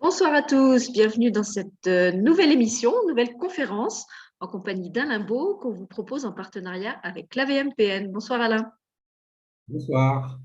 Bonsoir à tous, bienvenue dans cette nouvelle émission, nouvelle conférence en compagnie d'Alain Beau qu'on vous propose en partenariat avec l'AVMPN. Bonsoir Alain. Bonsoir.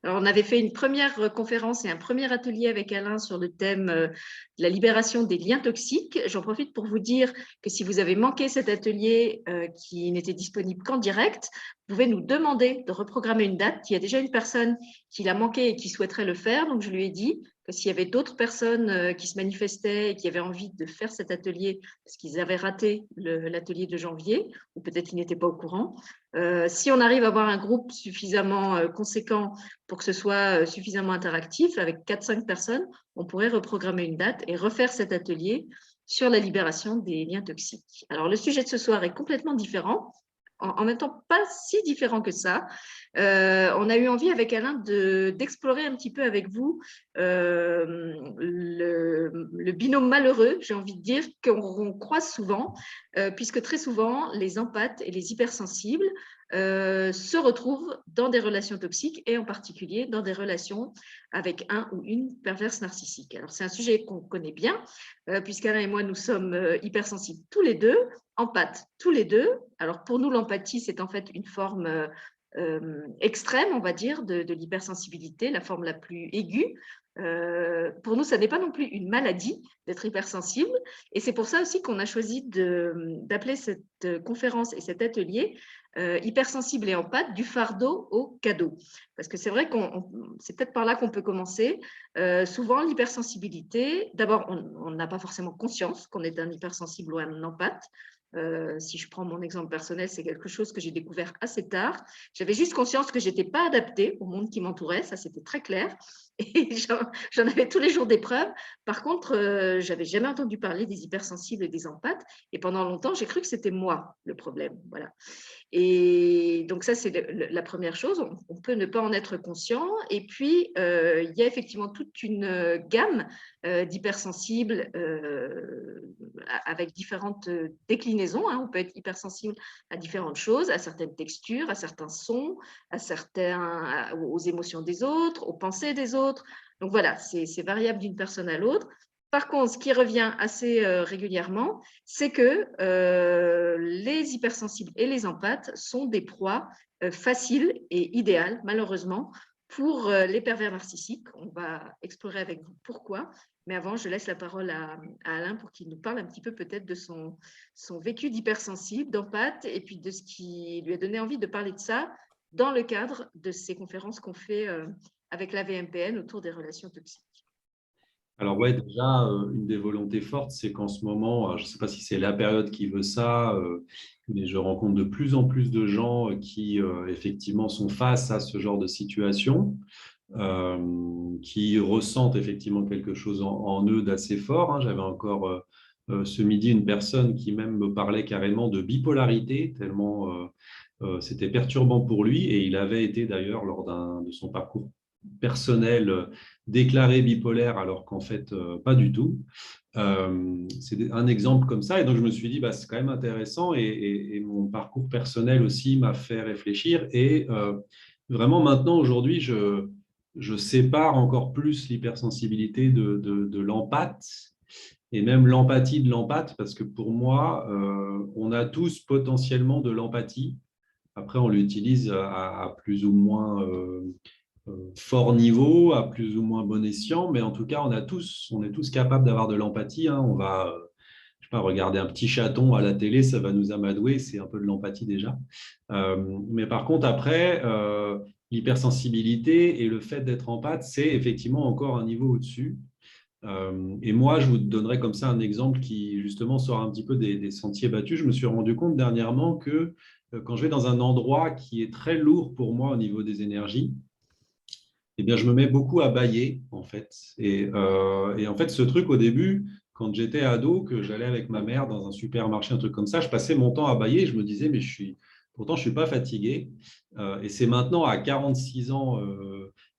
Alors, on avait fait une première conférence et un premier atelier avec Alain sur le thème de la libération des liens toxiques. J'en profite pour vous dire que si vous avez manqué cet atelier qui n'était disponible qu'en direct, vous pouvez nous demander de reprogrammer une date. Il y a déjà une personne qui l'a manqué et qui souhaiterait le faire, donc je lui ai dit que s'il y avait d'autres personnes qui se manifestaient et qui avaient envie de faire cet atelier parce qu'ils avaient raté l'atelier de janvier, ou peut-être qu'ils n'étaient pas au courant, si on arrive à avoir un groupe suffisamment conséquent pour que ce soit suffisamment interactif, avec 4-5 personnes, on pourrait reprogrammer une date et refaire cet atelier sur la libération des liens toxiques. Alors, le sujet de ce soir est complètement différent, en même temps pas si différent que ça. On a eu envie avec Alain d'explorer un petit peu avec vous le binôme malheureux, j'ai envie de dire, qu'on croise souvent, puisque très souvent, les empathes et les hypersensibles se retrouvent dans des relations toxiques et en particulier dans des relations avec un ou une perverse narcissique. Alors, c'est un sujet qu'on connaît bien, puisqu'Alain et moi, nous sommes hypersensibles tous les deux, empathes tous les deux. Alors, pour nous, l'empathie, c'est en fait une forme extrême, on va dire, de l'hypersensibilité, la forme la plus aiguë. Pour nous, ça n'est pas non plus une maladie d'être hypersensible. Et c'est pour ça aussi qu'on a choisi d'appeler cette conférence et cet atelier hypersensible et empathe du fardeau au cadeau. Parce que c'est vrai c'est peut-être par là qu'on peut commencer. Souvent, l'hypersensibilité, d'abord, on n'a pas forcément conscience qu'on est un hypersensible ou un empathe. Si je prends mon exemple personnel, c'est quelque chose que j'ai découvert assez tard. J'avais juste conscience que je n'étais pas adaptée au monde qui m'entourait, ça c'était très clair. Et j'en avais tous les jours des preuves. Par contre, je n'avais jamais entendu parler des hypersensibles et des empathes. Et pendant longtemps, j'ai cru que c'était moi le problème. Voilà. Et donc ça, c'est la première chose. On peut ne pas en être conscient. Et puis, il y a effectivement toute une gamme d'hypersensibles avec différentes déclinaisons. On peut être hypersensible à différentes choses, à certaines textures, à certains sons, aux émotions des autres, aux pensées des autres. Donc voilà, c'est variable d'une personne à l'autre. Par contre, ce qui revient assez régulièrement, c'est que les hypersensibles et les empathes sont des proies faciles et idéales, malheureusement, pour les pervers narcissiques. On va explorer avec vous pourquoi. Mais avant, je laisse la parole à Alain pour qu'il nous parle un petit peu peut-être de son vécu d'hypersensible, d'empathe, et puis de ce qui lui a donné envie de parler de ça dans le cadre de ces conférences qu'on fait avec la VMPN autour des relations toxiques. Alors ouais, déjà, une des volontés fortes, c'est qu'en ce moment, je ne sais pas si c'est la période qui veut ça, mais je rencontre de plus en plus de gens qui, effectivement, sont face à ce genre de situation, qui ressentent effectivement quelque chose en eux d'assez fort. Hein. J'avais encore ce midi une personne qui même me parlait carrément de bipolarité, tellement c'était perturbant pour lui, et il avait été d'ailleurs, lors de son parcours personnel, déclaré bipolaire, alors qu'en fait, pas du tout. C'est un exemple comme ça. Et donc, je me suis dit, bah, c'est quand même intéressant. Et mon parcours personnel aussi m'a fait réfléchir. Et vraiment, maintenant, aujourd'hui, je sépare encore plus l'hypersensibilité de l'empathe et même l'empathie de l'empathe, parce que pour moi, on a tous potentiellement de l'empathie. Après, on l'utilise à plus ou moins fort niveau, à plus ou moins bon escient, mais en tout cas, on est tous capables d'avoir de l'empathie. Hein. On va, je sais pas, regarder un petit chaton à la télé, ça va nous amadouer, c'est un peu de l'empathie déjà. Mais par contre, après, l'hypersensibilité et le fait d'être empathe, c'est effectivement encore un niveau au-dessus. Et moi, je vous donnerai comme ça un exemple qui, justement, sort un petit peu des sentiers battus. Je me suis rendu compte dernièrement que quand je vais dans un endroit qui est très lourd pour moi au niveau des énergies, eh bien, je me mets beaucoup à bâiller, en fait. Et en fait, ce truc, au début, quand j'étais ado, que j'allais avec ma mère dans un supermarché, un truc comme ça, je passais mon temps à bâiller. Je me disais, mais pourtant, je ne suis pas fatigué. Et c'est maintenant, à 46 ans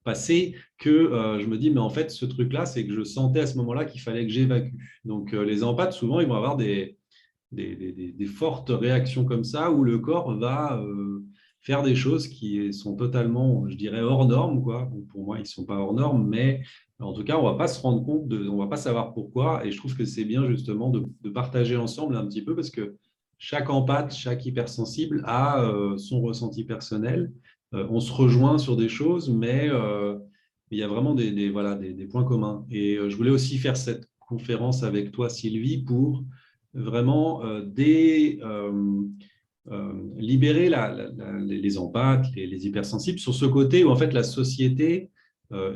passés, que je me dis, mais en fait, ce truc-là, c'est que je sentais à ce moment-là qu'il fallait que j'évacue. Donc, les empathes, souvent, ils vont avoir des fortes réactions comme ça, où le corps va faire des choses qui sont totalement, je dirais, hors normes, quoi. Pour moi, ils ne sont pas hors normes, mais En tout cas, on ne va pas se rendre compte, on ne va pas savoir pourquoi. Et je trouve que c'est bien justement de partager ensemble un petit peu parce que chaque empathe, chaque hypersensible a son ressenti personnel. On se rejoint sur des choses, mais il y a vraiment voilà, des points communs. Et je voulais aussi faire cette conférence avec toi, Sylvie, pour vraiment libérer les empathes, les hypersensibles sur ce côté où en fait la société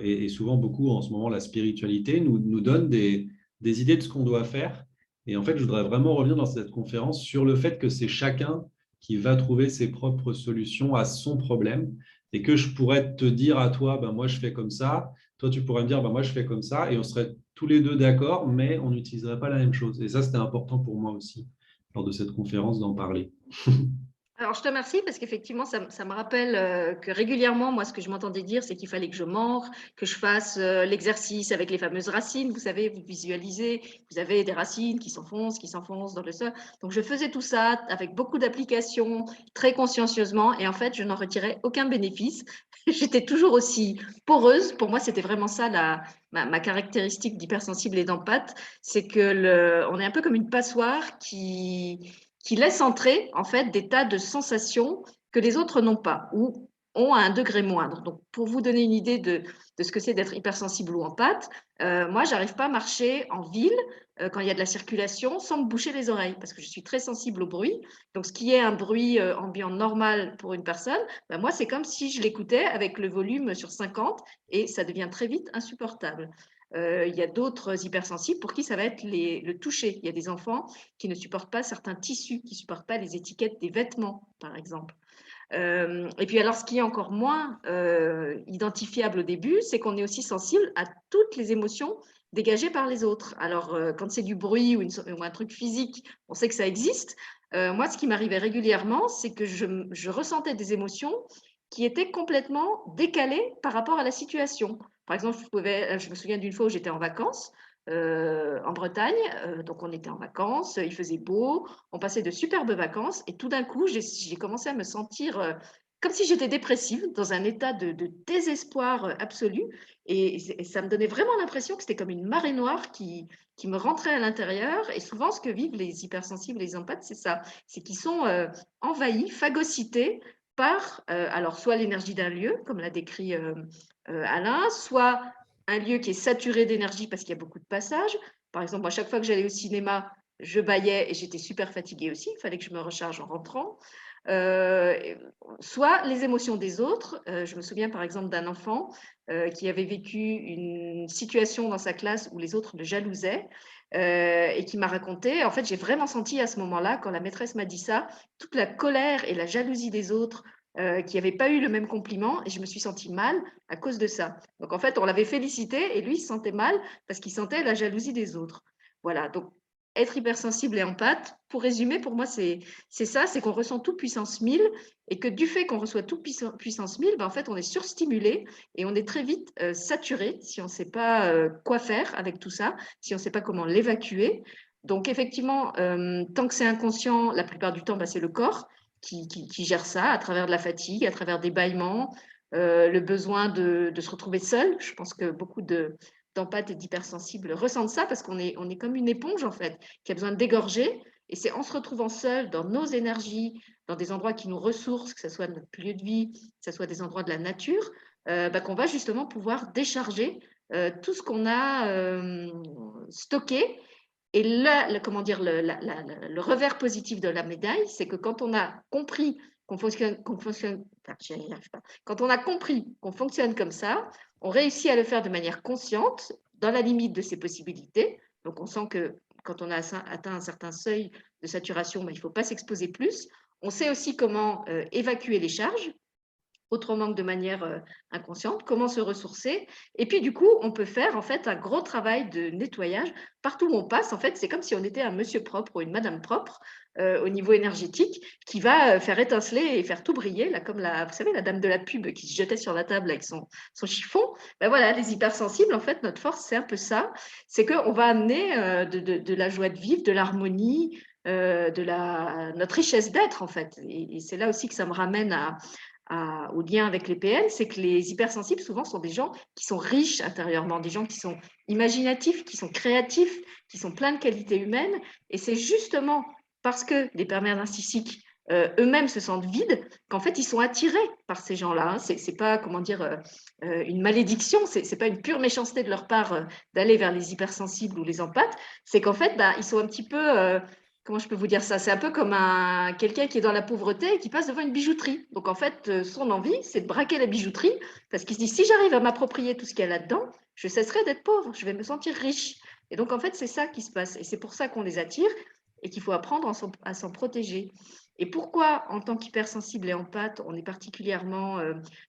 et souvent beaucoup en ce moment la spiritualité nous donne des idées de ce qu'on doit faire. Et en fait, je voudrais vraiment revenir dans cette conférence sur le fait que c'est chacun qui va trouver ses propres solutions à son problème et que je pourrais te dire à toi, ben, moi je fais comme ça, toi tu pourrais me dire, ben, moi je fais comme ça, et on serait tous les deux d'accord, mais on n'utiliserait pas la même chose. Et ça, c'était important pour moi aussi, lors de cette conférence, d'en parler. Alors, je te remercie parce qu'effectivement, ça me rappelle que régulièrement, moi, ce que je m'entendais dire, c'est qu'il fallait que je mange, que je fasse l'exercice avec les fameuses racines. Vous savez, vous visualisez, vous avez des racines qui s'enfoncent dans le sol. Donc, je faisais tout ça avec beaucoup d'applications, très consciencieusement, et en fait, je n'en retirais aucun bénéfice. J'étais toujours aussi poreuse. Pour moi, c'était vraiment ça ma caractéristique d'hypersensible et d'empathe, c'est que on est un peu comme une passoire qui laisse entrer en fait des tas de sensations que les autres n'ont pas ou ont à un degré moindre. Donc, pour vous donner une idée de ce que c'est d'être hypersensible ou empathe, moi, j'arrive pas à marcher en ville quand il y a de la circulation sans me boucher les oreilles parce que je suis très sensible au bruit. Donc, ce qui est un bruit ambiant normal pour une personne, ben moi, c'est comme si je l'écoutais avec le volume sur 50 et ça devient très vite insupportable. Il y a d'autres hypersensibles pour qui ça va être le toucher. Il y a des enfants qui ne supportent pas certains tissus, qui ne supportent pas les étiquettes des vêtements, par exemple. Et puis alors, ce qui est encore moins identifiable au début, c'est qu'on est aussi sensible à toutes les émotions dégagées par les autres. Alors, quand c'est du bruit ou un truc physique, on sait que ça existe. Moi, ce qui m'arrivait régulièrement, c'est que je ressentais des émotions qui étaient complètement décalées par rapport à la situation. Par exemple, je me souviens d'une fois où j'étais en vacances en Bretagne, donc on était en vacances, il faisait beau, on passait de superbes vacances et tout d'un coup, j'ai commencé à me sentir comme si j'étais dépressive, dans un état de désespoir absolu. Et ça me donnait vraiment l'impression que c'était comme une marée noire qui me rentrait à l'intérieur. Et souvent, ce que vivent les hypersensibles et les empathes, c'est ça, c'est qu'ils sont envahis, phagocytés par, alors soit l'énergie d'un lieu, comme l'a décrit Alain, soit un lieu qui est saturé d'énergie parce qu'il y a beaucoup de passages. Par exemple, à chaque fois que j'allais au cinéma, je bâillais et j'étais super fatiguée aussi. Il fallait que je me recharge en rentrant. Soit les émotions des autres. Je me souviens par exemple d'un enfant qui avait vécu une situation dans sa classe où les autres le jalousaient et qui m'a raconté, en fait, j'ai vraiment senti à ce moment-là, quand la maîtresse m'a dit ça, toute la colère et la jalousie des autres qui n'avaient pas eu le même compliment et je me suis sentie mal à cause de ça. Donc en fait, on l'avait félicité et lui, il se sentait mal parce qu'il sentait la jalousie des autres. Voilà, donc être hypersensible et empathe, pour résumer, pour moi, c'est ça, c'est qu'on ressent tout puissance 1000 et que du fait qu'on reçoit tout puissance 1000, ben, en fait, on est surstimulé et on est très vite saturé si on ne sait pas quoi faire avec tout ça, si on ne sait pas comment l'évacuer. Donc effectivement, tant que c'est inconscient, la plupart du temps, ben, c'est le corps qui gère ça à travers de la fatigue, à travers des bâillements, le besoin de se retrouver seul. Je pense que beaucoup d'empathes et d'hypersensibles ressentent ça parce on est comme une éponge en fait, qui a besoin de dégorger. Et c'est en se retrouvant seul dans nos énergies, dans des endroits qui nous ressourcent, que ce soit notre lieu de vie, que ce soit des endroits de la nature, qu'on va justement pouvoir décharger tout ce qu'on a stocké. Et là, comment dire, le revers positif de la médaille, c'est que quand on a compris quand on a compris qu'on fonctionne comme ça, on réussit à le faire de manière consciente, dans la limite de ses possibilités. Donc, on sent que quand on a atteint un certain seuil de saturation, ben, il ne faut pas s'exposer plus. On sait aussi comment évacuer les charges, autrement que de manière inconsciente, comment se ressourcer. Et puis, du coup, on peut faire en fait un gros travail de nettoyage. Partout où on passe, en fait, c'est comme si on était un monsieur propre ou une madame propre au niveau énergétique qui va faire étinceler et faire tout briller, là, comme vous savez, la dame de la pub qui se jetait sur la table avec son chiffon. Ben voilà, les hypersensibles, en fait, notre force, c'est un peu ça. C'est qu'on va amener de la joie de vivre, de l'harmonie, notre richesse d'être, en fait. Et c'est là aussi que ça me ramène au lien avec les PN, c'est que les hypersensibles, souvent, sont des gens qui sont riches intérieurement, des gens qui sont imaginatifs, qui sont créatifs, qui sont pleins de qualités humaines. Et c'est justement parce que les pervers narcissiques eux-mêmes se sentent vides qu'en fait, ils sont attirés par ces gens-là. C'est pas, comment dire, une malédiction, c'est pas une pure méchanceté de leur part d'aller vers les hypersensibles ou les empathes. C'est qu'en fait, bah, ils sont un petit peu... comment je peux vous dire ça? C'est un peu comme quelqu'un qui est dans la pauvreté et qui passe devant une bijouterie. Donc, en fait, son envie, c'est de braquer la bijouterie parce qu'il se dit, si j'arrive à m'approprier tout ce qu'il y a là-dedans, je cesserai d'être pauvre, je vais me sentir riche. Et donc, en fait, c'est ça qui se passe. Et c'est pour ça qu'on les attire et qu'il faut apprendre à s'en protéger. Et pourquoi, en tant qu'hypersensible et empathe, on est particulièrement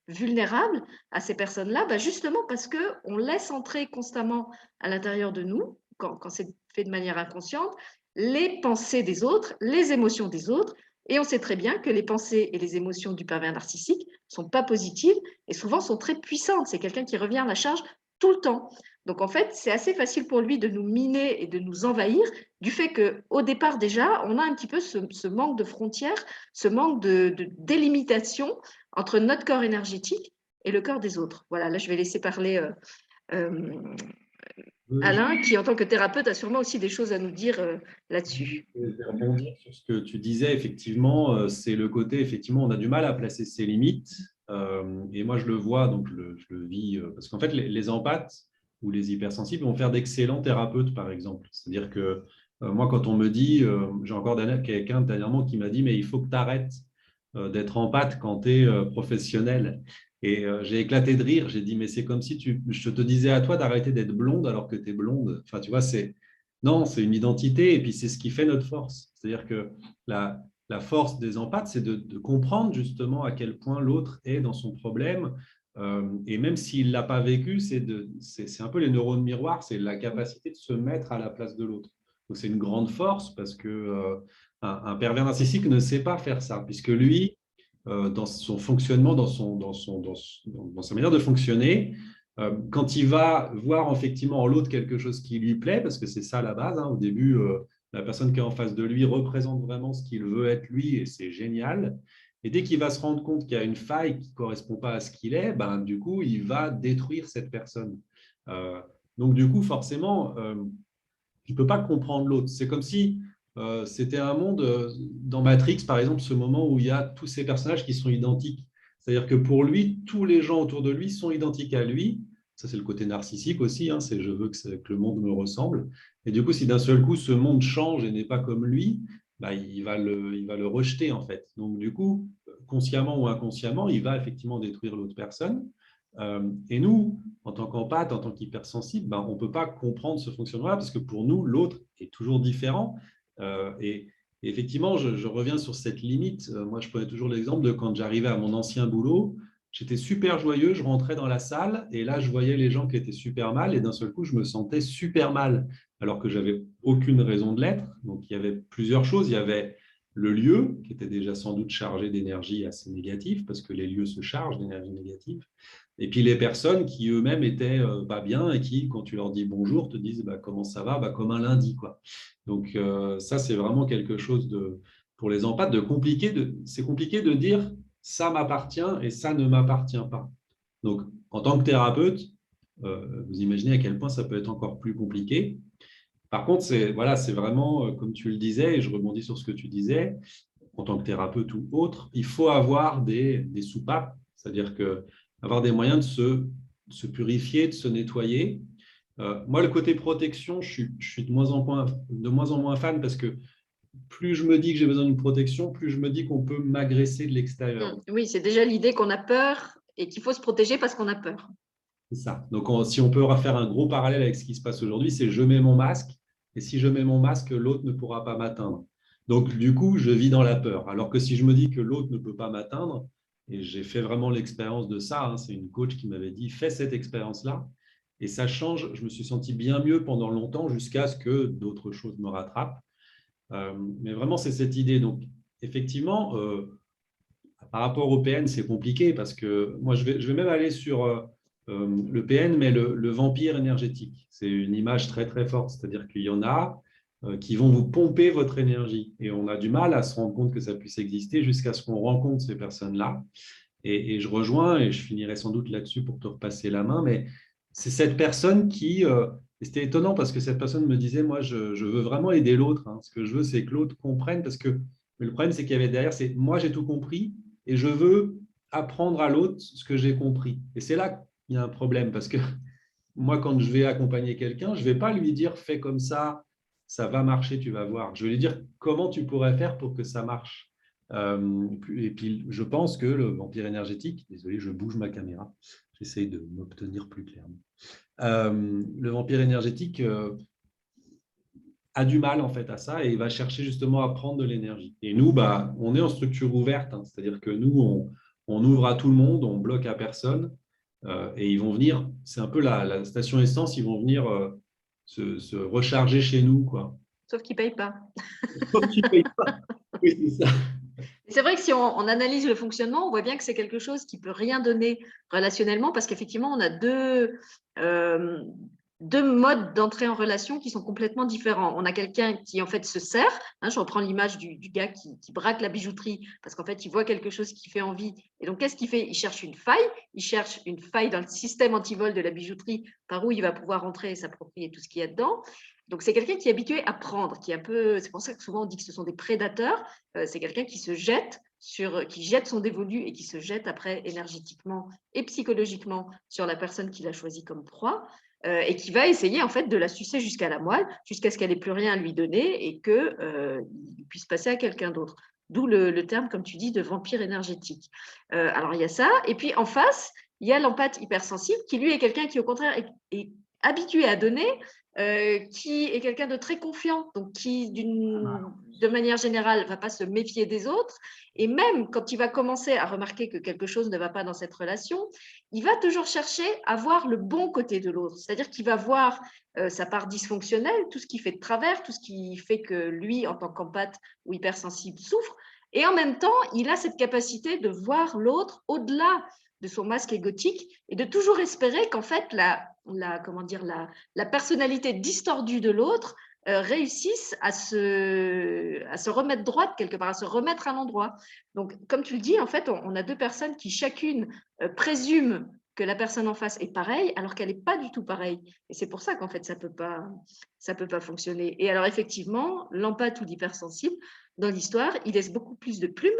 vulnérable à ces personnes-là? Bah, justement parce qu'on laisse entrer constamment à l'intérieur de nous, quand c'est fait de manière inconsciente, les pensées des autres, les émotions des autres. Et on sait très bien que les pensées et les émotions du pervers narcissique ne sont pas positives et souvent sont très puissantes. C'est quelqu'un qui revient à la charge tout le temps. Donc en fait, c'est assez facile pour lui de nous miner et de nous envahir du fait qu'au départ déjà, on a un petit peu ce manque de frontières, ce manque de délimitation entre notre corps énergétique et le corps des autres. Voilà, là je vais laisser parler Alain, qui en tant que thérapeute a sûrement aussi des choses à nous dire là-dessus. Je vais rebondir sur ce que tu disais, effectivement, c'est le côté, effectivement, on a du mal à placer ses limites. Et moi, je le vois, donc je le vis, parce qu'en fait, les empathes ou les hypersensibles vont faire d'excellents thérapeutes, par exemple. C'est-à-dire que moi, quand on me dit, j'ai encore quelqu'un dernièrement qui m'a dit, mais il faut que tu arrêtes d'être empathe quand tu es professionnel. Et j'ai éclaté de rire, j'ai dit, mais c'est comme si je te disais à toi d'arrêter d'être blonde alors que tu es blonde. Enfin, tu vois, non, c'est une identité et puis c'est ce qui fait notre force. C'est-à-dire que la force des empathes, c'est de comprendre justement à quel point l'autre est dans son problème. Et même s'il ne l'a pas vécu, c'est un peu les neurones miroirs, c'est la capacité de se mettre à la place de l'autre. Donc c'est une grande force parce que un pervers narcissique ne sait pas faire ça, puisque lui, dans son fonctionnement, dans sa manière de fonctionner, quand il va voir effectivement en l'autre quelque chose qui lui plaît, parce que c'est ça la base, hein, au début, la personne qui est en face de lui représente vraiment ce qu'il veut être lui, et c'est génial. Et dès qu'il va se rendre compte qu'il y a une faille qui ne correspond pas à ce qu'il est, ben, du coup, il va détruire cette personne. Donc, du coup, forcément, il ne peut pas comprendre l'autre. C'est comme si c'était un monde, dans Matrix, par exemple, ce moment où il y a tous ces personnages qui sont identiques. C'est-à-dire que pour lui, tous les gens autour de lui sont identiques à lui. Ça, c'est le côté narcissique aussi. Hein, c'est je veux que le monde me ressemble. Et du coup, si d'un seul coup, ce monde change et n'est pas comme lui, bah, il va le rejeter, en fait. Donc, du coup, consciemment ou inconsciemment, il va effectivement détruire l'autre personne. Et nous, en tant qu'empathe, en tant qu'hypersensible, ben, on ne peut pas comprendre ce fonctionnement-là parce que pour nous, l'autre est toujours différent. Et effectivement, je reviens sur cette limite. Moi, je prenais toujours l'exemple de quand j'arrivais à mon ancien boulot, j'étais super joyeux, je rentrais dans la salle et là, je voyais les gens qui étaient super mal et d'un seul coup, je me sentais super mal alors que j'avais aucune raison de l'être. Donc, il y avait plusieurs choses. Il y avait le lieu qui était déjà sans doute chargé d'énergie assez négative parce que les lieux se chargent d'énergie négative. Et puis les personnes qui eux-mêmes étaient pas bien et qui, quand tu leur dis bonjour, te disent bah, comment ça va, bah, comme un lundi, quoi. Donc ça, c'est vraiment quelque chose pour les empathes de compliqué. C'est compliqué de dire ça m'appartient et ça ne m'appartient pas. Donc en tant que thérapeute, vous imaginez à quel point ça peut être encore plus compliqué. Par contre, c'est vraiment, comme tu le disais, et je rebondis sur ce que tu disais, en tant que thérapeute ou autre, il faut avoir des soupapes, c'est-à-dire avoir des moyens de se purifier, de se nettoyer. Moi, le côté protection, je suis de moins en moins fan parce que plus je me dis que j'ai besoin d'une protection, plus je me dis qu'on peut m'agresser de l'extérieur. Oui, c'est déjà l'idée qu'on a peur et qu'il faut se protéger parce qu'on a peur. C'est ça. Donc, si on peut faire un gros parallèle avec ce qui se passe aujourd'hui, c'est je mets mon masque et si je mets mon masque, l'autre ne pourra pas m'atteindre. Donc, du coup, je vis dans la peur. Alors que si je me dis que l'autre ne peut pas m'atteindre, et j'ai fait vraiment l'expérience de ça, hein, c'est une coach qui m'avait dit, fais cette expérience-là. Et ça change, je me suis senti bien mieux pendant longtemps jusqu'à ce que d'autres choses me rattrapent. Mais vraiment, c'est cette idée. Donc, effectivement, par rapport au PN, c'est compliqué parce que moi, je vais même aller sur le PN, mais le vampire énergétique. C'est une image très, très forte. C'est-à-dire qu'il y en a qui vont vous pomper votre énergie. Et on a du mal à se rendre compte que ça puisse exister jusqu'à ce qu'on rencontre ces personnes-là. Et je rejoins, et je finirai sans doute là-dessus pour te repasser la main, mais c'est cette personne qui, et c'était étonnant parce que cette personne me disait, moi, je veux vraiment aider l'autre. Hein. Ce que je veux, c'est que l'autre comprenne, parce que le problème, c'est qu'il y avait derrière, c'est moi, j'ai tout compris, et je veux apprendre à l'autre ce que j'ai compris. Et c'est là qu'il y a un problème, parce que moi, quand je vais accompagner quelqu'un, je ne vais pas lui dire, fais comme ça va marcher, tu vas voir. Je vais lui dire comment tu pourrais faire pour que ça marche. Et puis, je pense que le vampire énergétique, désolé, je bouge ma caméra, j'essaye de m'obtenir plus clairement. Le vampire énergétique a du mal en fait à ça et va chercher justement à prendre de l'énergie. Et nous, bah, on est en structure ouverte, hein, c'est-à-dire que nous, on ouvre à tout le monde, on bloque à personne et ils vont venir, c'est un peu la station essence, ils vont venir se recharger chez nous, quoi. Sauf qu'ils ne payent pas. Sauf qu'ils payent pas. Oui, c'est ça. C'est vrai que si on analyse le fonctionnement, on voit bien que c'est quelque chose qui ne peut rien donner relationnellement parce qu'effectivement, on a deux modes d'entrée en relation qui sont complètement différents. On a quelqu'un qui, en fait, se sert. Hein, je reprends l'image du gars qui braque la bijouterie parce qu'en fait, il voit quelque chose qui fait envie. Et donc, qu'est-ce qu'il fait? Il cherche une faille. Il cherche une faille dans le système antivol de la bijouterie par où il va pouvoir entrer et s'approprier tout ce qu'il y a dedans. Donc, c'est quelqu'un qui est habitué à prendre, qui est un peu… C'est pour ça que souvent, on dit que ce sont des prédateurs. C'est quelqu'un qui se jette qui jette son dévolu et qui se jette après énergétiquement et psychologiquement sur la personne qu'il a choisie comme proie et qui va essayer en fait de la sucer jusqu'à la moelle, jusqu'à ce qu'elle n'ait plus rien à lui donner et qu'il puisse passer à quelqu'un d'autre. D'où le terme, comme tu dis, de vampire énergétique. Alors, il y a ça. Et puis, en face, il y a l'empathe hypersensible qui, lui, est quelqu'un qui, au contraire, est habitué à donner, qui est quelqu'un de très confiant, donc qui, de manière générale, ne va pas se méfier des autres. Et même quand il va commencer à remarquer que quelque chose ne va pas dans cette relation, il va toujours chercher à voir le bon côté de l'autre. C'est-à-dire qu'il va voir sa part dysfonctionnelle, tout ce qui fait de travers, tout ce qui fait que lui, en tant qu'empathe ou hypersensible, souffre. Et en même temps, il a cette capacité de voir l'autre au-delà de son masque égotique et de toujours espérer qu'en fait, la personnalité distordue de l'autre réussisse à se remettre droite quelque part, à se remettre à l'endroit. Donc, comme tu le dis, en fait, on a deux personnes qui chacune présume que la personne en face est pareille, alors qu'elle n'est pas du tout pareille. Et c'est pour ça qu'en fait, ça peut pas fonctionner. Et alors, effectivement, l'empathe ou l'hypersensible, dans l'histoire, il laisse beaucoup plus de plumes,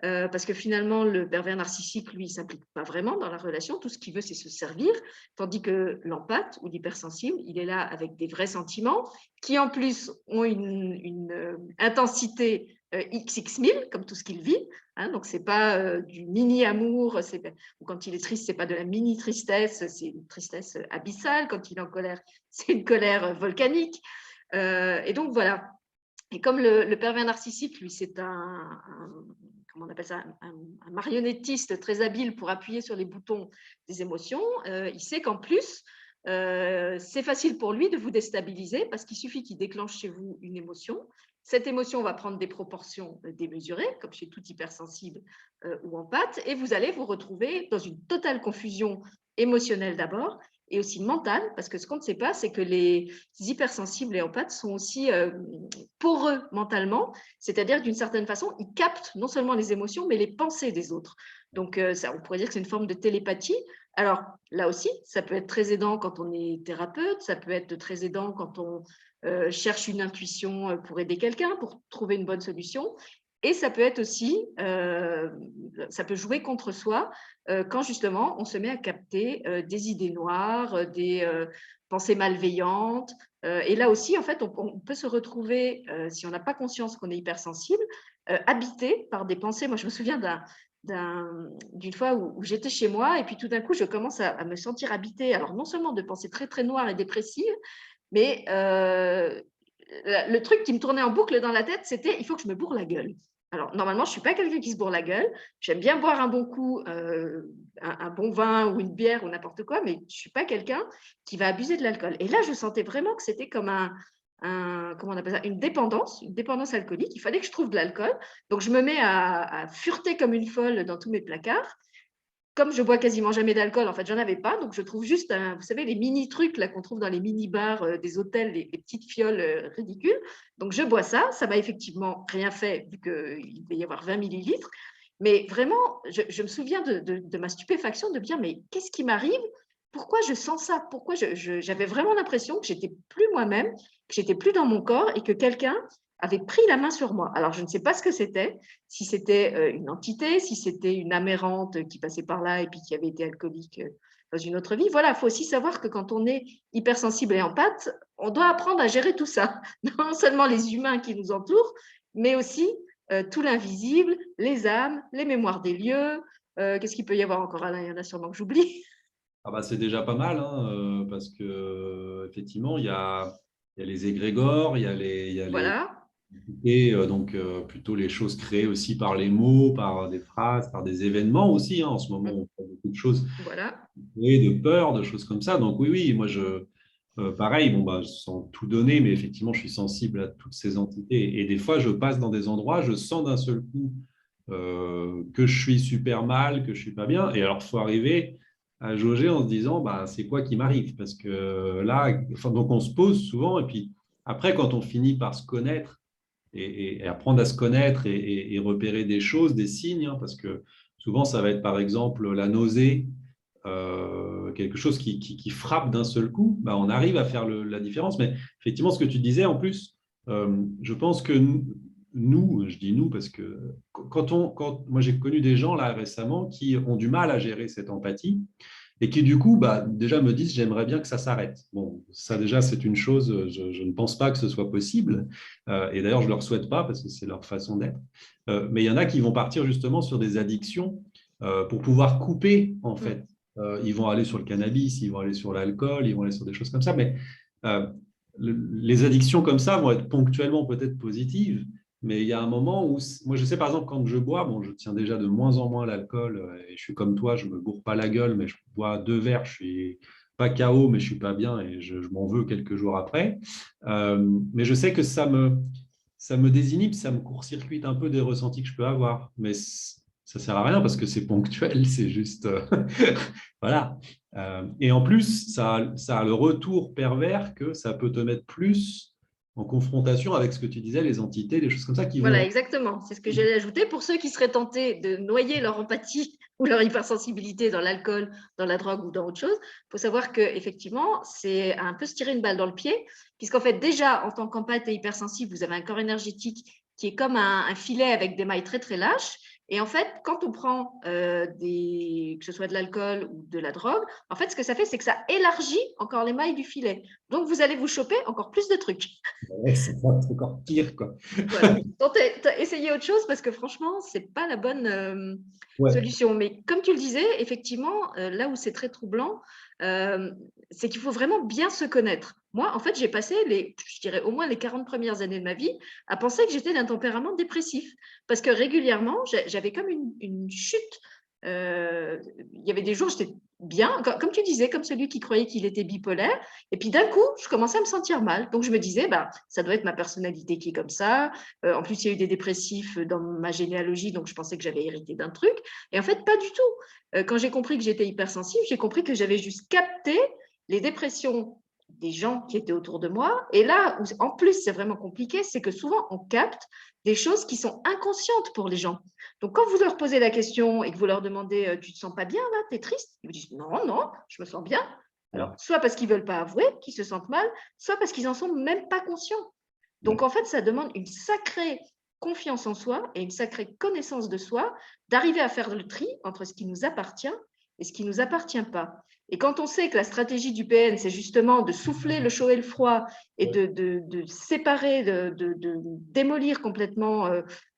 parce que finalement, le pervers narcissique, lui, il ne s'implique pas vraiment dans la relation. Tout ce qu'il veut, c'est se servir. Tandis que l'empathe ou l'hypersensible, il est là avec des vrais sentiments qui, en plus, ont une intensité XX 1000, comme tout ce qu'il vit. Hein, donc, ce n'est pas du mini-amour. Ou quand il est triste, ce n'est pas de la mini-tristesse. C'est une tristesse abyssale. Quand il est en colère, c'est une colère volcanique. Et donc, voilà. Et comme le pervers narcissique, lui, c'est comment on appelle ça, un marionnettiste très habile pour appuyer sur les boutons des émotions, il sait qu'en plus, c'est facile pour lui de vous déstabiliser parce qu'il suffit qu'il déclenche chez vous une émotion. Cette émotion va prendre des proportions démesurées, comme chez tout hypersensible ou empathe, et vous allez vous retrouver dans une totale confusion émotionnelle d'abord, et aussi mentale, parce que ce qu'on ne sait pas, c'est que les hypersensibles et empathes sont aussi poreux mentalement, c'est-à-dire d'une certaine façon, ils captent non seulement les émotions, mais les pensées des autres. Donc, on pourrait dire que c'est une forme de télépathie. Alors, là aussi, ça peut être très aidant quand on est thérapeute, ça peut être très aidant quand on cherche une intuition pour aider quelqu'un, pour trouver une bonne solution. Et ça peut être aussi, ça peut jouer contre soi quand justement on se met à capter des idées noires, des pensées malveillantes. Et là aussi, en fait, on peut se retrouver, si on n'a pas conscience qu'on est hypersensible, habité par des pensées. Moi, je me souviens d'une fois où j'étais chez moi et puis tout d'un coup, je commence à me sentir habitée. Alors, non seulement de pensées très, très noires et dépressives, mais le truc qui me tournait en boucle dans la tête, c'était « il faut que je me bourre la gueule ». Alors, normalement, je ne suis pas quelqu'un qui se bourre la gueule. J'aime bien boire un bon coup, un bon vin ou une bière ou n'importe quoi, mais je ne suis pas quelqu'un qui va abuser de l'alcool. Et là, je sentais vraiment que c'était comme comment on appelle ça, une dépendance alcoolique. Il fallait que je trouve de l'alcool. Donc, je me mets à fureter comme une folle dans tous mes placards. Comme je bois quasiment jamais d'alcool, en fait, j'en avais pas, donc je trouve juste, vous savez, les mini trucs là qu'on trouve dans les mini bars des hôtels, les petites fioles ridicules. Donc je bois ça, ça m'a effectivement rien fait vu qu'il devait y avoir 20 millilitres. Mais vraiment, je me souviens de ma stupéfaction de me dire, mais qu'est-ce qui m'arrive? Pourquoi je sens ça? Pourquoi j'avais vraiment l'impression que j'étais plus moi-même, que j'étais plus dans mon corps et que quelqu'un avait pris la main sur moi. Alors, je ne sais pas ce que c'était, si c'était une entité, si c'était une âme errante qui passait par là et puis qui avait été alcoolique dans une autre vie. Voilà, il faut aussi savoir que quand on est hypersensible et empathe, on doit apprendre à gérer tout ça. Non seulement les humains qui nous entourent, mais aussi tout l'invisible, les âmes, les mémoires des lieux. Qu'est-ce qu'il peut y avoir encore, Alain? Il y en a sûrement que j'oublie. Ah bah, c'est déjà pas mal, hein, parce que effectivement, il y a les égrégores, il y a les Voilà, et donc plutôt les choses créées aussi par les mots, par des phrases, par des événements aussi, hein. En ce moment, on fait beaucoup de choses voilà. et de peur, de choses comme ça. Donc oui, oui, moi pareil, bon bah sans tout donner, mais effectivement, je suis sensible à toutes ces entités. Et des fois, je passe dans des endroits, je sens d'un seul coup que je suis super mal, que je suis pas bien. Et alors, faut arriver à jauger en se disant, bah c'est quoi qui m'arrive? Parce que là, enfin, donc on se pose souvent, et puis après, quand on finit par se connaître et apprendre à se connaître et repérer des choses, des signes, hein, parce que souvent, ça va être par exemple la nausée, quelque chose qui frappe d'un seul coup, bah, on arrive à faire la différence. Mais effectivement, ce que tu disais en plus, je pense que nous, je dis nous parce que moi j'ai connu des gens là récemment qui ont du mal à gérer cette empathie et qui du coup bah, déjà me disent j'aimerais bien que ça s'arrête. Bon, ça déjà c'est une chose, je ne pense pas que ce soit possible et d'ailleurs je ne leur souhaite pas parce que c'est leur façon d'être. Mais il y en a qui vont partir justement sur des addictions pour pouvoir couper en fait. Ils vont aller sur le cannabis, ils vont aller sur l'alcool, ils vont aller sur des choses comme ça, mais euh, les addictions comme ça vont être ponctuellement peut-être positives, mais il y a un moment où, moi je sais par exemple quand je bois, bon je tiens déjà de moins en moins l'alcool et je suis comme toi, je me bourre pas la gueule, mais je bois 2 verres, je suis pas KO, mais je suis pas bien et je m'en veux quelques jours après. Mais je sais que ça me désinhibe, ça me court-circuite un peu des ressentis que je peux avoir, mais ça sert à rien parce que c'est ponctuel, c'est juste voilà. Et en plus, ça a le retour pervers que ça peut te mettre plus en confrontation avec ce que tu disais, les entités, les choses comme ça qui Voilà, vont. exactement. C'est ce que j'allais ajouter. Pour ceux qui seraient tentés de noyer leur empathie ou leur hypersensibilité dans l'alcool, dans la drogue ou dans autre chose, il faut savoir qu'effectivement, c'est un peu se tirer une balle dans le pied, puisqu'en fait, déjà, en tant qu'empathe et hypersensible, vous avez un corps énergétique qui est comme un filet avec des mailles très, très lâches. Et en fait, quand on prend que ce soit de l'alcool ou de la drogue, en fait, ce que ça fait, c'est que ça élargit encore les mailles du filet. Donc, vous allez vous choper encore plus de trucs. Ouais, c'est encore pire, quoi. Voilà. Donc, tu as essayé autre chose parce que franchement, ce n'est pas la bonne Ouais. solution. Mais comme tu le disais, effectivement, là où c'est très troublant, c'est qu'il faut vraiment bien se connaître. Moi, en fait, j'ai passé je dirais au moins les 40 premières années de ma vie à penser que j'étais d'un tempérament dépressif. Parce que régulièrement, j'avais comme une chute. Il y avait des jours, j'étais bien, comme tu disais, comme celui qui croyait qu'il était bipolaire. Et puis d'un coup, je commençais à me sentir mal. Donc je me disais, bah, ça doit être ma personnalité qui est comme ça. En plus, il y a eu des dépressifs dans ma généalogie, donc je pensais que j'avais hérité d'un truc. Et en fait, pas du tout. Quand j'ai compris que j'étais hypersensible, j'ai compris que j'avais juste capté les dépressions des gens qui étaient autour de moi. Et là, où, en plus, c'est vraiment compliqué, c'est que souvent, on capte des choses qui sont inconscientes pour les gens. Donc, quand vous leur posez la question et que vous leur demandez, tu te sens pas bien là, tu es triste? Ils vous disent, non, non, je me sens bien. Alors, soit parce qu'ils ne veulent pas avouer qu'ils se sentent mal, soit parce qu'ils n'en sont même pas conscients. Donc, en fait, ça demande une sacrée confiance en soi et une sacrée connaissance de soi d'arriver à faire le tri entre ce qui nous appartient et ce qui ne nous appartient pas. Et quand on sait que la stratégie du PN, c'est justement de souffler le chaud et le froid et de séparer, de démolir complètement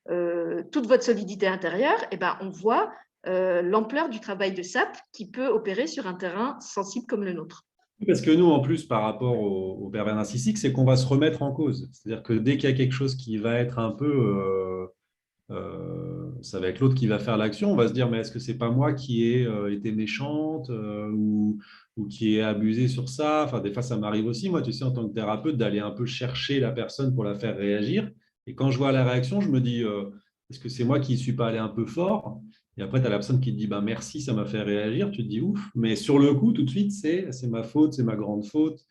toute votre solidité intérieure, eh ben, on voit l'ampleur du travail de SAP qui peut opérer sur un terrain sensible comme le nôtre. Parce que nous, en plus, par rapport au pervers narcissique, c'est qu'on va se remettre en cause. C'est-à-dire que dès qu'il y a quelque chose qui va être un peu ça va être l'autre qui va faire l'action. On va se dire, mais est-ce que c'est pas moi qui ai été méchante ou qui ai abusé sur ça? Enfin, des fois, ça m'arrive aussi, moi, tu sais, en tant que thérapeute, d'aller un peu chercher la personne pour la faire réagir. Et quand je vois la réaction, je me dis, est-ce que c'est moi qui ne suis pas allé un peu fort? Et après, tu as la personne qui te dit, bah, merci, ça m'a fait réagir. Tu te dis, ouf. Mais sur le coup, tout de suite, c'est ma faute, c'est ma grande faute.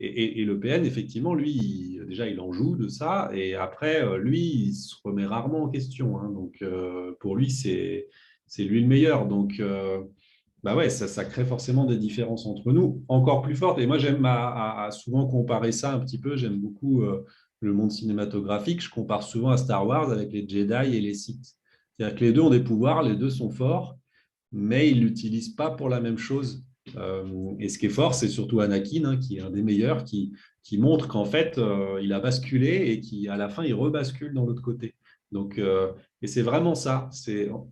Et le PN, effectivement, lui, déjà, il en joue de ça. Et après, lui, il se remet rarement en question, hein. Donc, pour lui, c'est lui le meilleur. Donc, bah ouais, ça crée forcément des différences entre nous, encore plus fortes. Et moi, j'aime à souvent comparer ça un petit peu. J'aime beaucoup le monde cinématographique. Je compare souvent à Star Wars avec les Jedi et les Sith. C'est-à-dire que les deux ont des pouvoirs, les deux sont forts, mais ils ne l'utilisent pas pour la même chose. Et ce qui est fort, c'est surtout Anakin, hein, qui est un des meilleurs, qui montre qu'en fait, il a basculé et qu'à la fin, il rebascule dans l'autre côté. Donc, et c'est vraiment ça.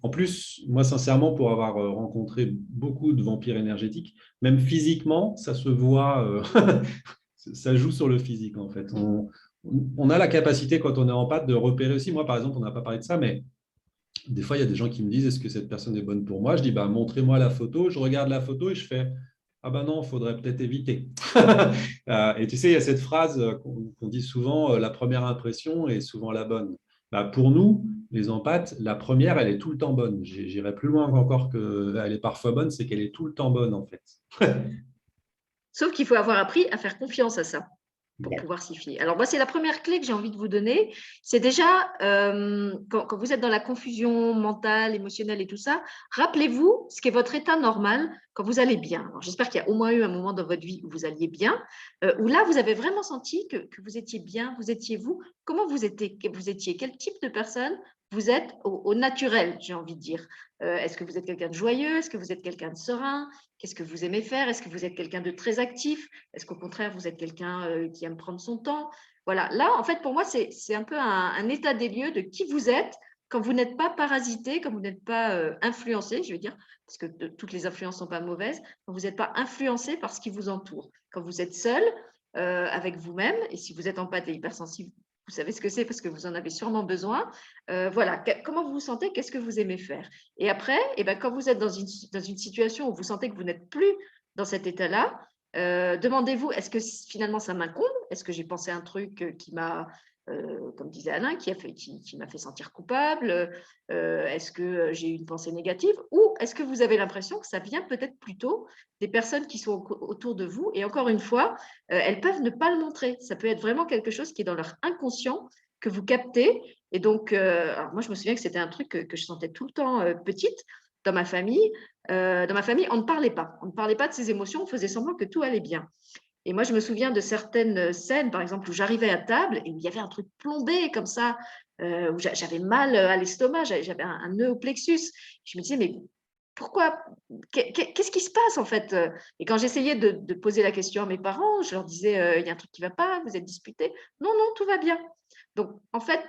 En plus, moi, sincèrement, pour avoir rencontré beaucoup de vampires énergétiques, même physiquement, ça se voit, ça joue sur le physique, en fait. On a la capacité, quand on est en pâte, de repérer aussi. Moi, par exemple, on n'a pas parlé de ça, mais des fois, il y a des gens qui me disent, est-ce que cette personne est bonne pour moi? Je dis, bah, montrez-moi la photo. Je regarde la photo et je fais, ah ben non, il faudrait peut-être éviter. Et tu sais, il y a cette phrase qu'on dit souvent, la première impression est souvent la bonne. Bah, pour nous, les empathes, la première, elle est tout le temps bonne. J'irai plus loin encore qu'elle est parfois bonne, c'est qu'elle est tout le temps bonne, en fait. Sauf qu'il faut avoir appris à faire confiance à ça pour pouvoir s'y fier. Alors, moi, c'est la première clé que j'ai envie de vous donner. C'est déjà, quand vous êtes dans la confusion mentale, émotionnelle et tout ça, rappelez-vous ce qui est votre état normal quand vous allez bien. Alors, j'espère qu'il y a au moins eu un moment dans votre vie où vous alliez bien, où là, vous avez vraiment senti que vous étiez bien, vous étiez vous. Comment vous étiez? Quel type de personne vous êtes au naturel, j'ai envie de dire. Est-ce que vous êtes quelqu'un de joyeux? Est-ce que vous êtes quelqu'un de serein? Qu'est-ce que vous aimez faire? Est-ce que vous êtes quelqu'un de très actif? Est-ce qu'au contraire, vous êtes quelqu'un qui aime prendre son temps? Voilà, là, en fait, pour moi, c'est un peu un état des lieux de qui vous êtes quand vous n'êtes pas parasité, quand vous n'êtes pas influencé, je veux dire, parce que toutes les influences ne sont pas mauvaises, quand vous n'êtes pas influencé par ce qui vous entoure. Quand vous êtes seul avec vous-même, et si vous êtes empathique et hypersensible, vous savez ce que c'est parce que vous en avez sûrement besoin. Voilà, comment vous vous sentez? Qu'est-ce que vous aimez faire? Et après, eh ben, quand vous êtes dans une situation où vous sentez que vous n'êtes plus dans cet état-là, demandez-vous, est-ce que finalement ça m'incombe? Est-ce que j'ai pensé un truc qui m'a, comme disait Alain, qui m'a fait sentir coupable? Est-ce que j'ai eu une pensée négative? Ou est-ce que vous avez l'impression que ça vient peut-être plutôt des personnes qui sont autour de vous? Et encore une fois, elles peuvent ne pas le montrer. Ça peut être vraiment quelque chose qui est dans leur inconscient que vous captez. Et donc, alors moi, je me souviens que c'était un truc que je sentais tout le temps petite dans ma famille. Dans ma famille, on ne parlait pas. On ne parlait pas de ses émotions, on faisait semblant que tout allait bien. Et moi, je me souviens de certaines scènes, par exemple, où j'arrivais à table et il y avait un truc plombé comme ça, où j'avais mal à l'estomac, j'avais un nœud au plexus. Je me disais, mais pourquoi? Qu'est-ce qui se passe en fait? Et quand j'essayais de poser la question à mes parents, je leur disais, il y a un truc qui ne va pas, vous êtes disputés. Non, non, tout va bien. Donc, en fait,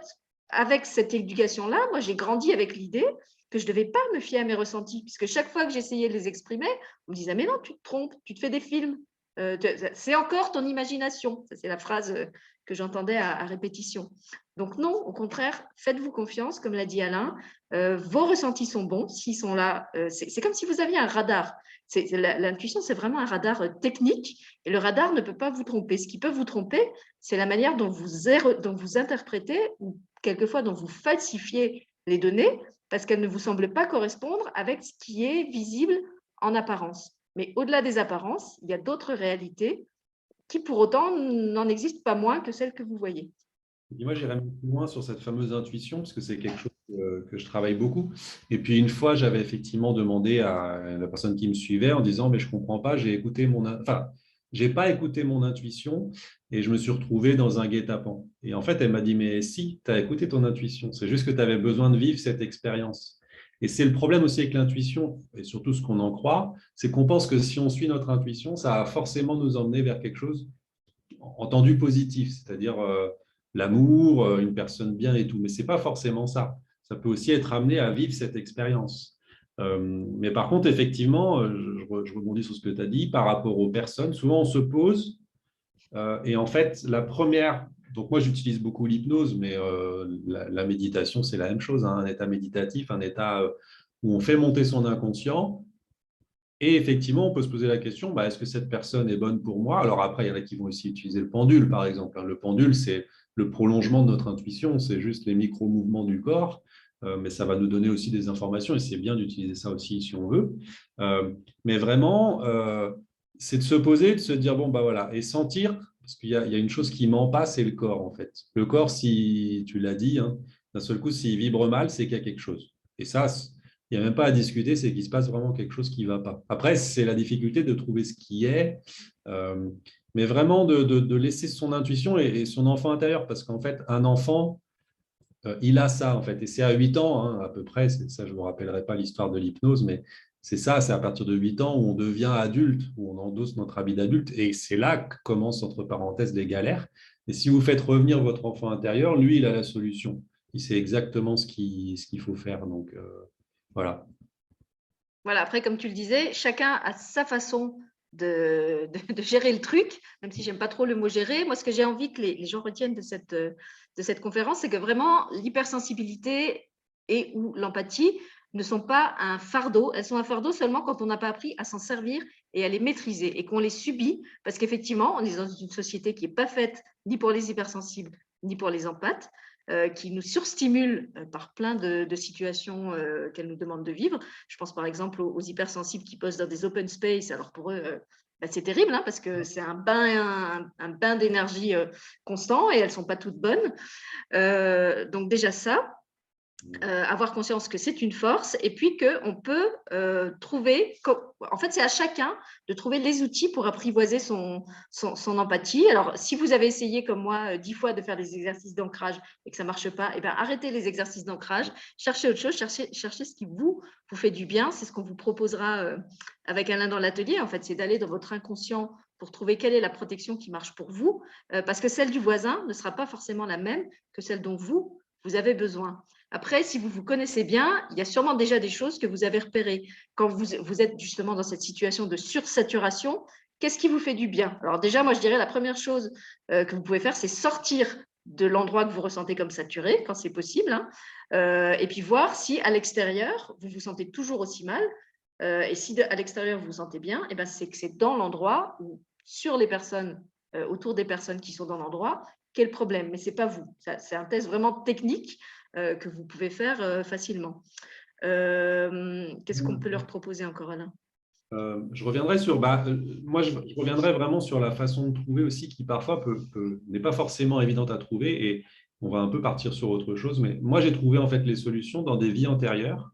avec cette éducation-là, moi, j'ai grandi avec l'idée que je ne devais pas me fier à mes ressentis, puisque chaque fois que j'essayais de les exprimer, on me disait, mais non, tu te trompes, tu te fais des films. C'est encore ton imagination. C'est la phrase que j'entendais à répétition. Donc non, au contraire, faites-vous confiance, comme l'a dit Alain. Vos ressentis sont bons, s'ils sont là. C'est comme si vous aviez un radar. L'intuition, c'est vraiment un radar technique, et le radar ne peut pas vous tromper. Ce qui peut vous tromper, c'est la manière dont vous interprétez ou quelquefois dont vous falsifiez les données parce qu'elles ne vous semblent pas correspondre avec ce qui est visible en apparence. Mais au-delà des apparences, il y a d'autres réalités qui, pour autant, n'en existent pas moins que celles que vous voyez. Et moi, j'irais même plus loin sur cette fameuse intuition, parce que c'est quelque chose que je travaille beaucoup. Et puis, une fois, j'avais effectivement demandé à la personne qui me suivait en disant, mais je ne comprends pas, j'ai pas écouté mon intuition et je me suis retrouvé dans un guet-apens. Et en fait, elle m'a dit, mais si, tu as écouté ton intuition, c'est juste que tu avais besoin de vivre cette expérience. Et c'est le problème aussi avec l'intuition, et surtout ce qu'on en croit, c'est qu'on pense que si on suit notre intuition, ça va forcément nous emmener vers quelque chose entendu positif, c'est-à-dire l'amour, une personne bien et tout. Mais ce n'est pas forcément ça. Ça peut aussi être amené à vivre cette expérience. Mais par contre, effectivement, je rebondis sur ce que tu as dit, par rapport aux personnes, souvent on se pose et en fait, la première, donc moi j'utilise beaucoup l'hypnose, mais la méditation, c'est la même chose, hein, un état méditatif, un état où on fait monter son inconscient. Et effectivement, on peut se poser la question, bah, est-ce que cette personne est bonne pour moi? Alors après, il y en a qui vont aussi utiliser le pendule, par exemple. Le pendule, c'est le prolongement de notre intuition, c'est juste les micro-mouvements du corps, mais ça va nous donner aussi des informations et c'est bien d'utiliser ça aussi si on veut. Mais vraiment, c'est de se poser, de se dire, bon, bah voilà, et sentir, parce qu'il y a une chose qui ment pas, c'est le corps, en fait. Le corps, si tu l'as dit, hein, d'un seul coup, s'il vibre mal, c'est qu'il y a quelque chose. Et ça, il n'y a même pas à discuter, c'est qu'il se passe vraiment quelque chose qui ne va pas. Après, c'est la difficulté de trouver ce qui est, euh, mais vraiment de laisser son intuition et son enfant intérieur, parce qu'en fait, un enfant, il a ça, en fait, et c'est à 8 ans, hein, à peu près, ça, je ne vous rappellerai pas l'histoire de l'hypnose, mais c'est ça, c'est à partir de 8 ans où on devient adulte, où on endosse notre habit d'adulte, et c'est là que commencent, entre parenthèses, les galères. Et si vous faites revenir votre enfant intérieur, lui, il a la solution. Il sait exactement ce qu'il faut faire. Donc, voilà. Voilà, après, comme tu le disais, chacun a sa façon de gérer le truc, même si j'aime pas trop le mot gérer. Moi, ce que j'ai envie que les gens retiennent de cette conférence, c'est que vraiment, l'hypersensibilité et ou l'empathie ne sont pas un fardeau. Elles sont un fardeau seulement quand on n'a pas appris à s'en servir et à les maîtriser et qu'on les subit, parce qu'effectivement, on est dans une société qui n'est pas faite ni pour les hypersensibles, ni pour les empathes, qui nous surstimule par plein de situations qu'elle nous demande de vivre. Je pense par exemple aux hypersensibles qui posent dans des open space. Alors pour eux, c'est terrible hein, parce que c'est un bain d'énergie constant et elles ne sont pas toutes bonnes. Donc déjà ça, avoir conscience que c'est une force et puis qu'on peut trouver, en fait c'est à chacun de trouver les outils pour apprivoiser son empathie. Alors si vous avez essayé comme moi 10 fois de faire des exercices d'ancrage et que ça ne marche pas, eh bien, arrêtez les exercices d'ancrage, cherchez autre chose, cherchez ce qui vous fait du bien. C'est ce qu'on vous proposera avec Alain dans l'atelier, en fait, c'est d'aller dans votre inconscient pour trouver quelle est la protection qui marche pour vous, parce que celle du voisin ne sera pas forcément la même que celle dont vous avez besoin. Après, si vous vous connaissez bien, il y a sûrement déjà des choses que vous avez repérées. Quand vous êtes justement dans cette situation de sursaturation, qu'est-ce qui vous fait du bien? Alors déjà, moi, je dirais la première chose que vous pouvez faire, c'est sortir de l'endroit que vous ressentez comme saturé, quand c'est possible, hein, et puis voir si à l'extérieur, vous vous sentez toujours aussi mal. Et si à l'extérieur, vous vous sentez bien, eh ben, c'est que c'est dans l'endroit ou sur les personnes, autour des personnes qui sont dans l'endroit, qu'est le problème. Mais ce n'est pas vous. C'est un test vraiment technique que vous pouvez faire facilement. Qu'est-ce qu'on peut leur proposer encore, Alain? Je reviendrai sur, moi, je reviendrai vraiment sur la façon de trouver aussi qui parfois n'est pas forcément évidente à trouver et on va un peu partir sur autre chose. Mais moi, j'ai trouvé en fait les solutions dans des vies antérieures.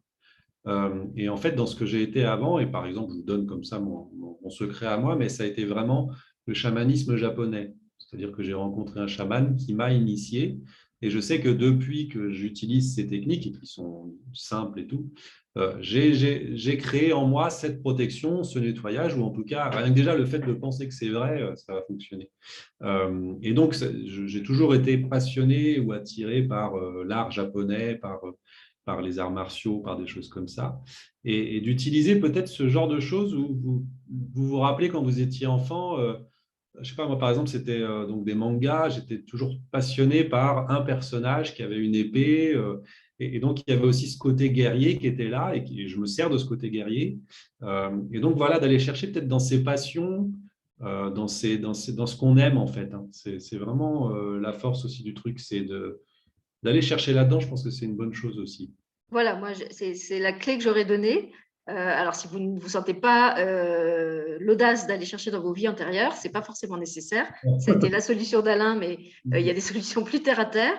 Et en fait, dans ce que j'ai été avant, et par exemple, je vous donne comme ça mon secret à moi, mais ça a été vraiment le chamanisme japonais. C'est-à-dire que j'ai rencontré un chaman qui m'a initié. Et je sais que depuis que j'utilise ces techniques, et qui sont simples et tout, j'ai créé en moi cette protection, ce nettoyage, ou en tout cas, rien que déjà le fait de penser que c'est vrai, ça va fonctionner. Et donc, j'ai toujours été passionné ou attiré par l'art japonais, par les arts martiaux, par des choses comme ça. Et d'utiliser peut-être ce genre de choses où vous rappelez quand vous étiez enfant, je ne sais pas, moi par exemple, c'était donc des mangas, j'étais toujours passionné par un personnage qui avait une épée. Et donc, il y avait aussi ce côté guerrier qui était là et je me sers de ce côté guerrier. Et donc, voilà, d'aller chercher peut-être dans ses passions, dans ce qu'on aime en fait. Hein. C'est vraiment la force aussi du truc, c'est d'aller chercher là-dedans. Je pense que c'est une bonne chose aussi. Voilà, moi, c'est la clé que j'aurais donnée. Alors, si vous ne vous sentez pas l'audace d'aller chercher dans vos vies antérieures, ce n'est pas forcément nécessaire. Ça a été la solution d'Alain, mais il y a des solutions plus terre à terre.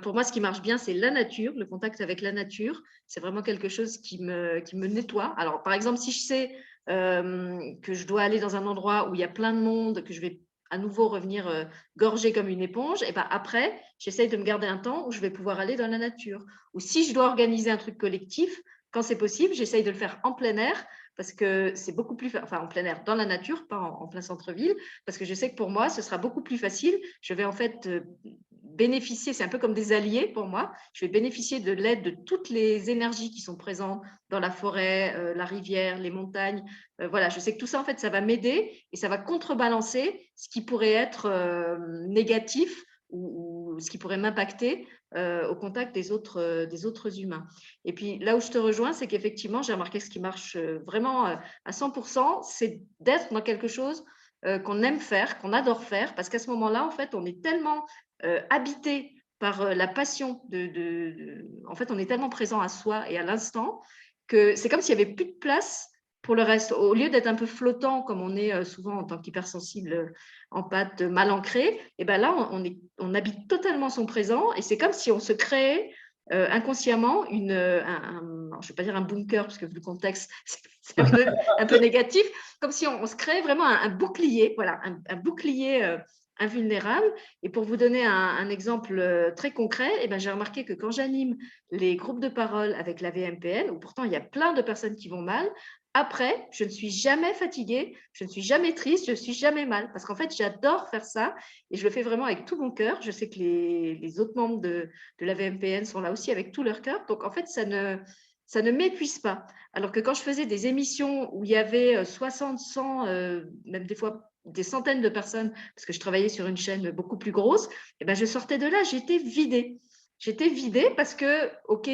Pour moi, ce qui marche bien, c'est la nature, le contact avec la nature. C'est vraiment quelque chose qui me nettoie. Alors, par exemple, si je sais que je dois aller dans un endroit où il y a plein de monde, que je vais à nouveau revenir gorgée comme une éponge, et ben après, j'essaye de me garder un temps où je vais pouvoir aller dans la nature. Ou si je dois organiser un truc collectif, quand c'est possible, j'essaye de le faire en plein air parce que c'est beaucoup plus, enfin en plein air, dans la nature, pas en plein centre-ville, parce que je sais que pour moi, ce sera beaucoup plus facile. Je vais en fait bénéficier, c'est un peu comme des alliés pour moi, je vais bénéficier de l'aide de toutes les énergies qui sont présentes dans la forêt, la rivière, les montagnes. Voilà, je sais que tout ça, en fait, ça va m'aider et ça va contrebalancer ce qui pourrait être négatif ou ce qui pourrait m'impacter au contact des autres humains. Et puis là où je te rejoins, c'est qu'effectivement, j'ai remarqué ce qui marche vraiment à 100%, c'est d'être dans quelque chose qu'on aime faire, qu'on adore faire, parce qu'à ce moment-là, en fait, on est tellement habité par la passion en fait, on est tellement présent à soi et à l'instant que c'est comme s'il n'y avait plus de place pour le reste, au lieu d'être un peu flottant, comme on est souvent en tant qu'hypersensible empathe mal ancré, et ben là, on habite totalement son présent et c'est comme si on se créait inconsciemment je ne vais pas dire un bunker, parce que vu le contexte, c'est un peu négatif, comme si on se créait vraiment un bouclier, voilà, un bouclier invulnérable. Et pour vous donner un exemple très concret, eh ben, j'ai remarqué que quand j'anime les groupes de parole avec la VMPN, où pourtant il y a plein de personnes qui vont mal, après, je ne suis jamais fatiguée, je ne suis jamais triste, je ne suis jamais mal. Parce qu'en fait, j'adore faire ça et je le fais vraiment avec tout mon cœur. Je sais que les autres membres de la VMPN sont là aussi avec tout leur cœur. Donc, en fait, ça ne m'épuise pas. Alors que quand je faisais des émissions où il y avait 60, 100, même des fois des centaines de personnes, parce que je travaillais sur une chaîne beaucoup plus grosse, et ben je sortais de là, j'étais vidée. J'étais vidée parce que, ok,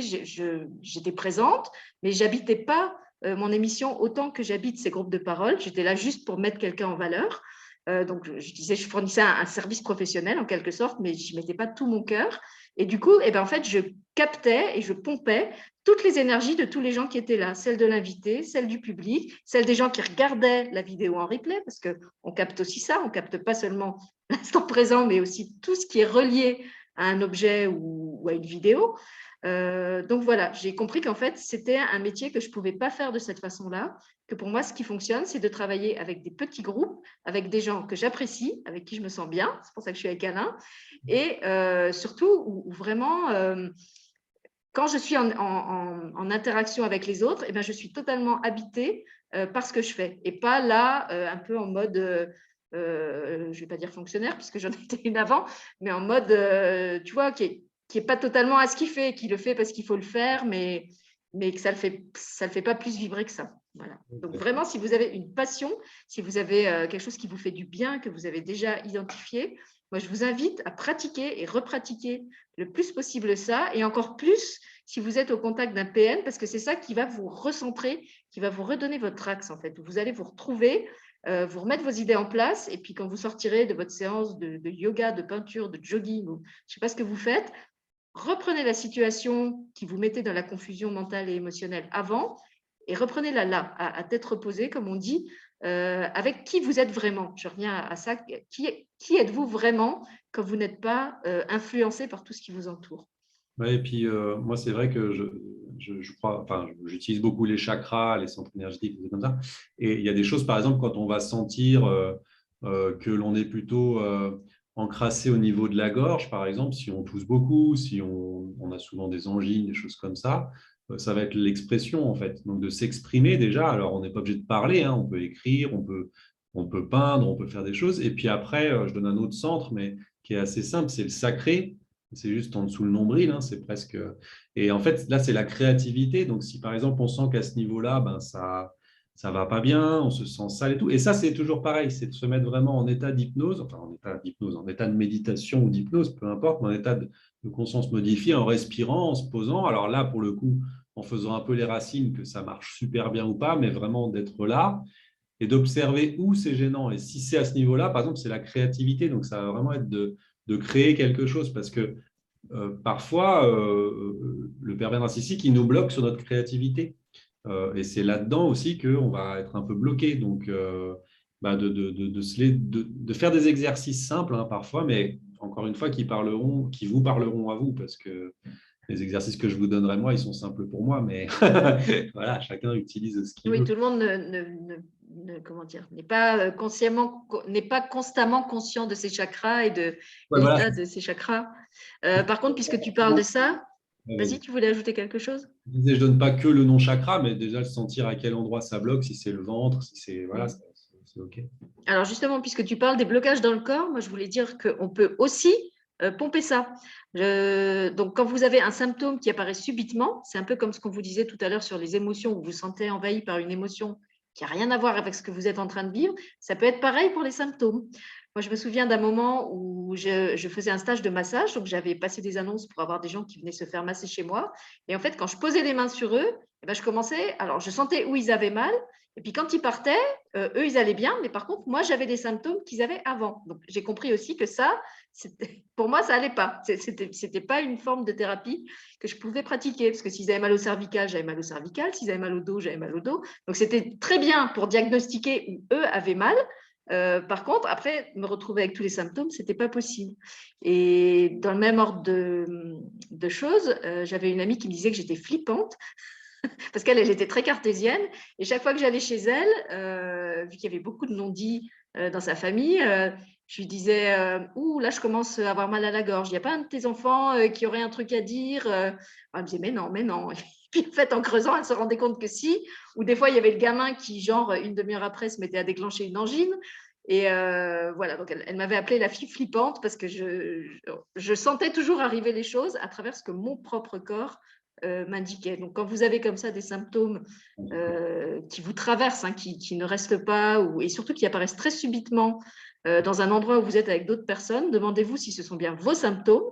j'étais présente, mais j'habitais pas mon émission autant que j'habite ces groupes de parole. J'étais là juste pour mettre quelqu'un en valeur. Donc, je disais, je fournissais un service professionnel en quelque sorte, mais je ne mettais pas tout mon cœur. Et du coup, en fait, je captais et je pompais toutes les énergies de tous les gens qui étaient là, celles de l'invité, celles du public, celles des gens qui regardaient la vidéo en replay, parce qu'on capte aussi ça, on ne capte pas seulement l'instant présent, mais aussi tout ce qui est relié à un objet ou à une vidéo. Donc voilà, j'ai compris qu'en fait, c'était un métier que je ne pouvais pas faire de cette façon-là, que pour moi, ce qui fonctionne, c'est de travailler avec des petits groupes, avec des gens que j'apprécie, avec qui je me sens bien, c'est pour ça que je suis avec Alain, et surtout où vraiment, quand je suis en interaction avec les autres, je suis totalement habitée par ce que je fais, et pas là, un peu en mode… je ne vais pas dire fonctionnaire, puisque j'en étais une avant, mais en mode, tu vois, qui est pas totalement à ce qu'il fait, qui le fait parce qu'il faut le faire, mais que ça le fait pas plus vibrer que ça. Voilà. Donc vraiment, si vous avez une passion, si vous avez quelque chose qui vous fait du bien, que vous avez déjà identifié, moi, je vous invite à pratiquer et repratiquer le plus possible ça, et encore plus si vous êtes au contact d'un PN, parce que c'est ça qui va vous recentrer, qui va vous redonner votre axe, en fait. Vous allez vous retrouver, vous remettre vos idées en place, et puis quand vous sortirez de votre séance de yoga, de peinture, de jogging, ou je ne sais pas ce que vous faites, reprenez la situation qui vous mettait dans la confusion mentale et émotionnelle avant, et reprenez-la là, à tête reposée, comme on dit, avec qui vous êtes vraiment. Je reviens à ça. Qui êtes-vous vraiment quand vous n'êtes pas influencé par tout ce qui vous entoure? Ouais, et puis moi, c'est vrai que je crois, enfin, j'utilise beaucoup les chakras, les centres énergétiques, des trucs comme ça. Et il y a des choses, par exemple, quand on va sentir que l'on est plutôt encrassé au niveau de la gorge, par exemple, si on tousse beaucoup, si on a souvent des angines, des choses comme ça va être l'expression, en fait. Donc, de s'exprimer déjà. Alors, on n'est pas obligé de parler, hein, on peut écrire, on peut peindre, on peut faire des choses. Et puis après, je donne un autre centre, mais qui est assez simple, c'est le sacré. C'est juste en dessous le nombril, hein, c'est presque… Et en fait, là, c'est la créativité. Donc, si par exemple, on sent qu'à ce niveau-là, ben, ça va pas bien, on se sent sale et tout. Et ça, c'est toujours pareil, c'est de se mettre vraiment en état d'hypnose, enfin en état d'hypnose, en état de méditation ou d'hypnose, peu importe, mais en état de conscience modifiée, en respirant, en se posant. Alors là, pour le coup, en faisant un peu les racines, que ça marche super bien ou pas, mais vraiment d'être là et d'observer où c'est gênant. Et si c'est à ce niveau-là, par exemple, c'est la créativité. Donc, ça va vraiment être de créer quelque chose parce que parfois, le pervers narcissique, il nous bloque sur notre créativité. Et c'est là-dedans aussi qu'on va être un peu bloqué. Donc, de faire des exercices simples hein, parfois, mais encore une fois, qui vous parleront à vous parce que les exercices que je vous donnerai moi, ils sont simples pour moi, mais voilà, chacun utilise ce qu'il Oui, veut. tout le monde comment dire, n'est pas n'est pas constamment conscient de ses chakras et de Ouais, voilà. l'état de ses chakras. Par contre, puisque tu parles de ça, vas-y, tu voulais ajouter quelque chose? Je ne donne pas que le nom chakra, mais déjà le sentir à quel endroit ça bloque, si c'est le ventre, si c'est… Voilà, c'est OK. Alors justement, puisque tu parles des blocages dans le corps, moi je voulais dire qu'on peut aussi pomper ça. Donc quand vous avez un symptôme qui apparaît subitement, c'est un peu comme ce qu'on vous disait tout à l'heure sur les émotions, où vous vous sentez envahi par une émotion qui n'a rien à voir avec ce que vous êtes en train de vivre, ça peut être pareil pour les symptômes. Moi, je me souviens d'un moment où je faisais un stage de massage, donc j'avais passé des annonces pour avoir des gens qui venaient se faire masser chez moi. Et en fait, quand je posais les mains sur eux, eh ben, je commençais, alors je sentais où ils avaient mal, et puis quand ils partaient, eux, ils allaient bien, mais par contre, moi, j'avais des symptômes qu'ils avaient avant. Donc, j'ai compris aussi que ça, pour moi, ça n'allait pas. C'était pas une forme de thérapie que je pouvais pratiquer, parce que s'ils avaient mal au cervical, j'avais mal au cervical, s'ils avaient mal au dos, j'avais mal au dos. Donc, c'était très bien pour diagnostiquer où eux avaient mal. Par contre, après, me retrouver avec tous les symptômes, ce n'était pas possible. Et dans le même ordre de choses, j'avais une amie qui me disait que j'étais flippante parce qu'elle était très cartésienne. Et chaque fois que j'allais chez elle, vu qu'il y avait beaucoup de non-dits dans sa famille, je lui disais ouh, là, je commence à avoir mal à la gorge. Il n'y a pas un de tes enfants qui aurait un truc à dire Elle me disait mais non, mais non. Puis en fait, en creusant, elle se rendait compte que si. Ou des fois, il y avait le gamin qui, genre, une demi-heure après, se mettait à déclencher une angine. Et voilà, donc elle m'avait appelée la fille flippante parce que je sentais toujours arriver les choses à travers ce que mon propre corps m'indiquait. Donc, quand vous avez comme ça des symptômes qui vous traversent, hein, qui ne restent pas, et surtout qui apparaissent très subitement dans un endroit où vous êtes avec d'autres personnes, demandez-vous si ce sont bien vos symptômes.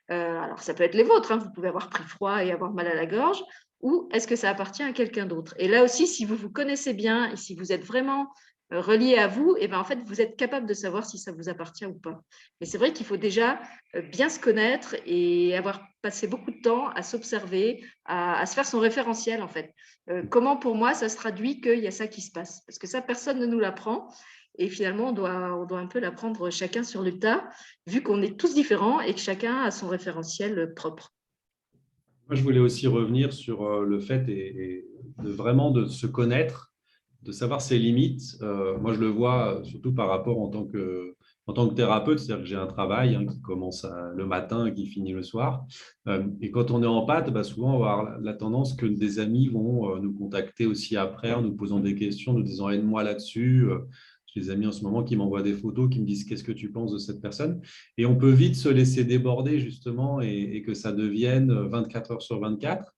Alors, ça peut être les vôtres, hein, vous pouvez avoir pris froid et avoir mal à la gorge, ou est-ce que ça appartient à quelqu'un d'autre? Et là aussi, si vous vous connaissez bien et si vous êtes vraiment relié à vous, et ben en fait, vous êtes capable de savoir si ça vous appartient ou pas. Mais c'est vrai qu'il faut déjà bien se connaître et avoir passé beaucoup de temps à s'observer, à se faire son référentiel, en fait. Comment, pour moi, ça se traduit qu'il y a ça qui se passe? Parce que ça, personne ne nous l'apprend. Et finalement, on doit un peu l'apprendre chacun sur le tas, vu qu'on est tous différents et que chacun a son référentiel propre. Moi, je voulais aussi revenir sur le fait et de vraiment de se connaître, de savoir ses limites. Moi, je le vois surtout par rapport en tant que thérapeute, c'est-à-dire que j'ai un travail qui commence le matin et qui finit le soir. Et quand on est en pâte, bah, souvent, on va avoir la tendance que des amis vont nous contacter aussi après en nous posant des questions, nous disant aide-moi là-dessus. J'ai des amis en ce moment qui m'envoient des photos, qui me disent qu'est-ce que tu penses de cette personne. Et on peut vite se laisser déborder justement et que ça devienne 24 heures sur 24.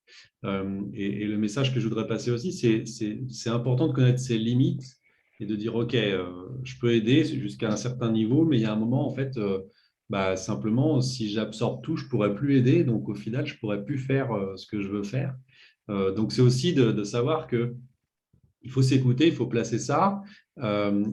Et le message que je voudrais passer aussi, c'est important de connaître ses limites et de dire, OK, je peux aider jusqu'à un certain niveau, mais il y a un moment, en fait, bah, simplement, si j'absorbe tout, je ne pourrais plus aider. Donc, au final, je ne pourrais plus faire ce que je veux faire. Donc, c'est aussi de savoir que il faut s'écouter, il faut placer ça.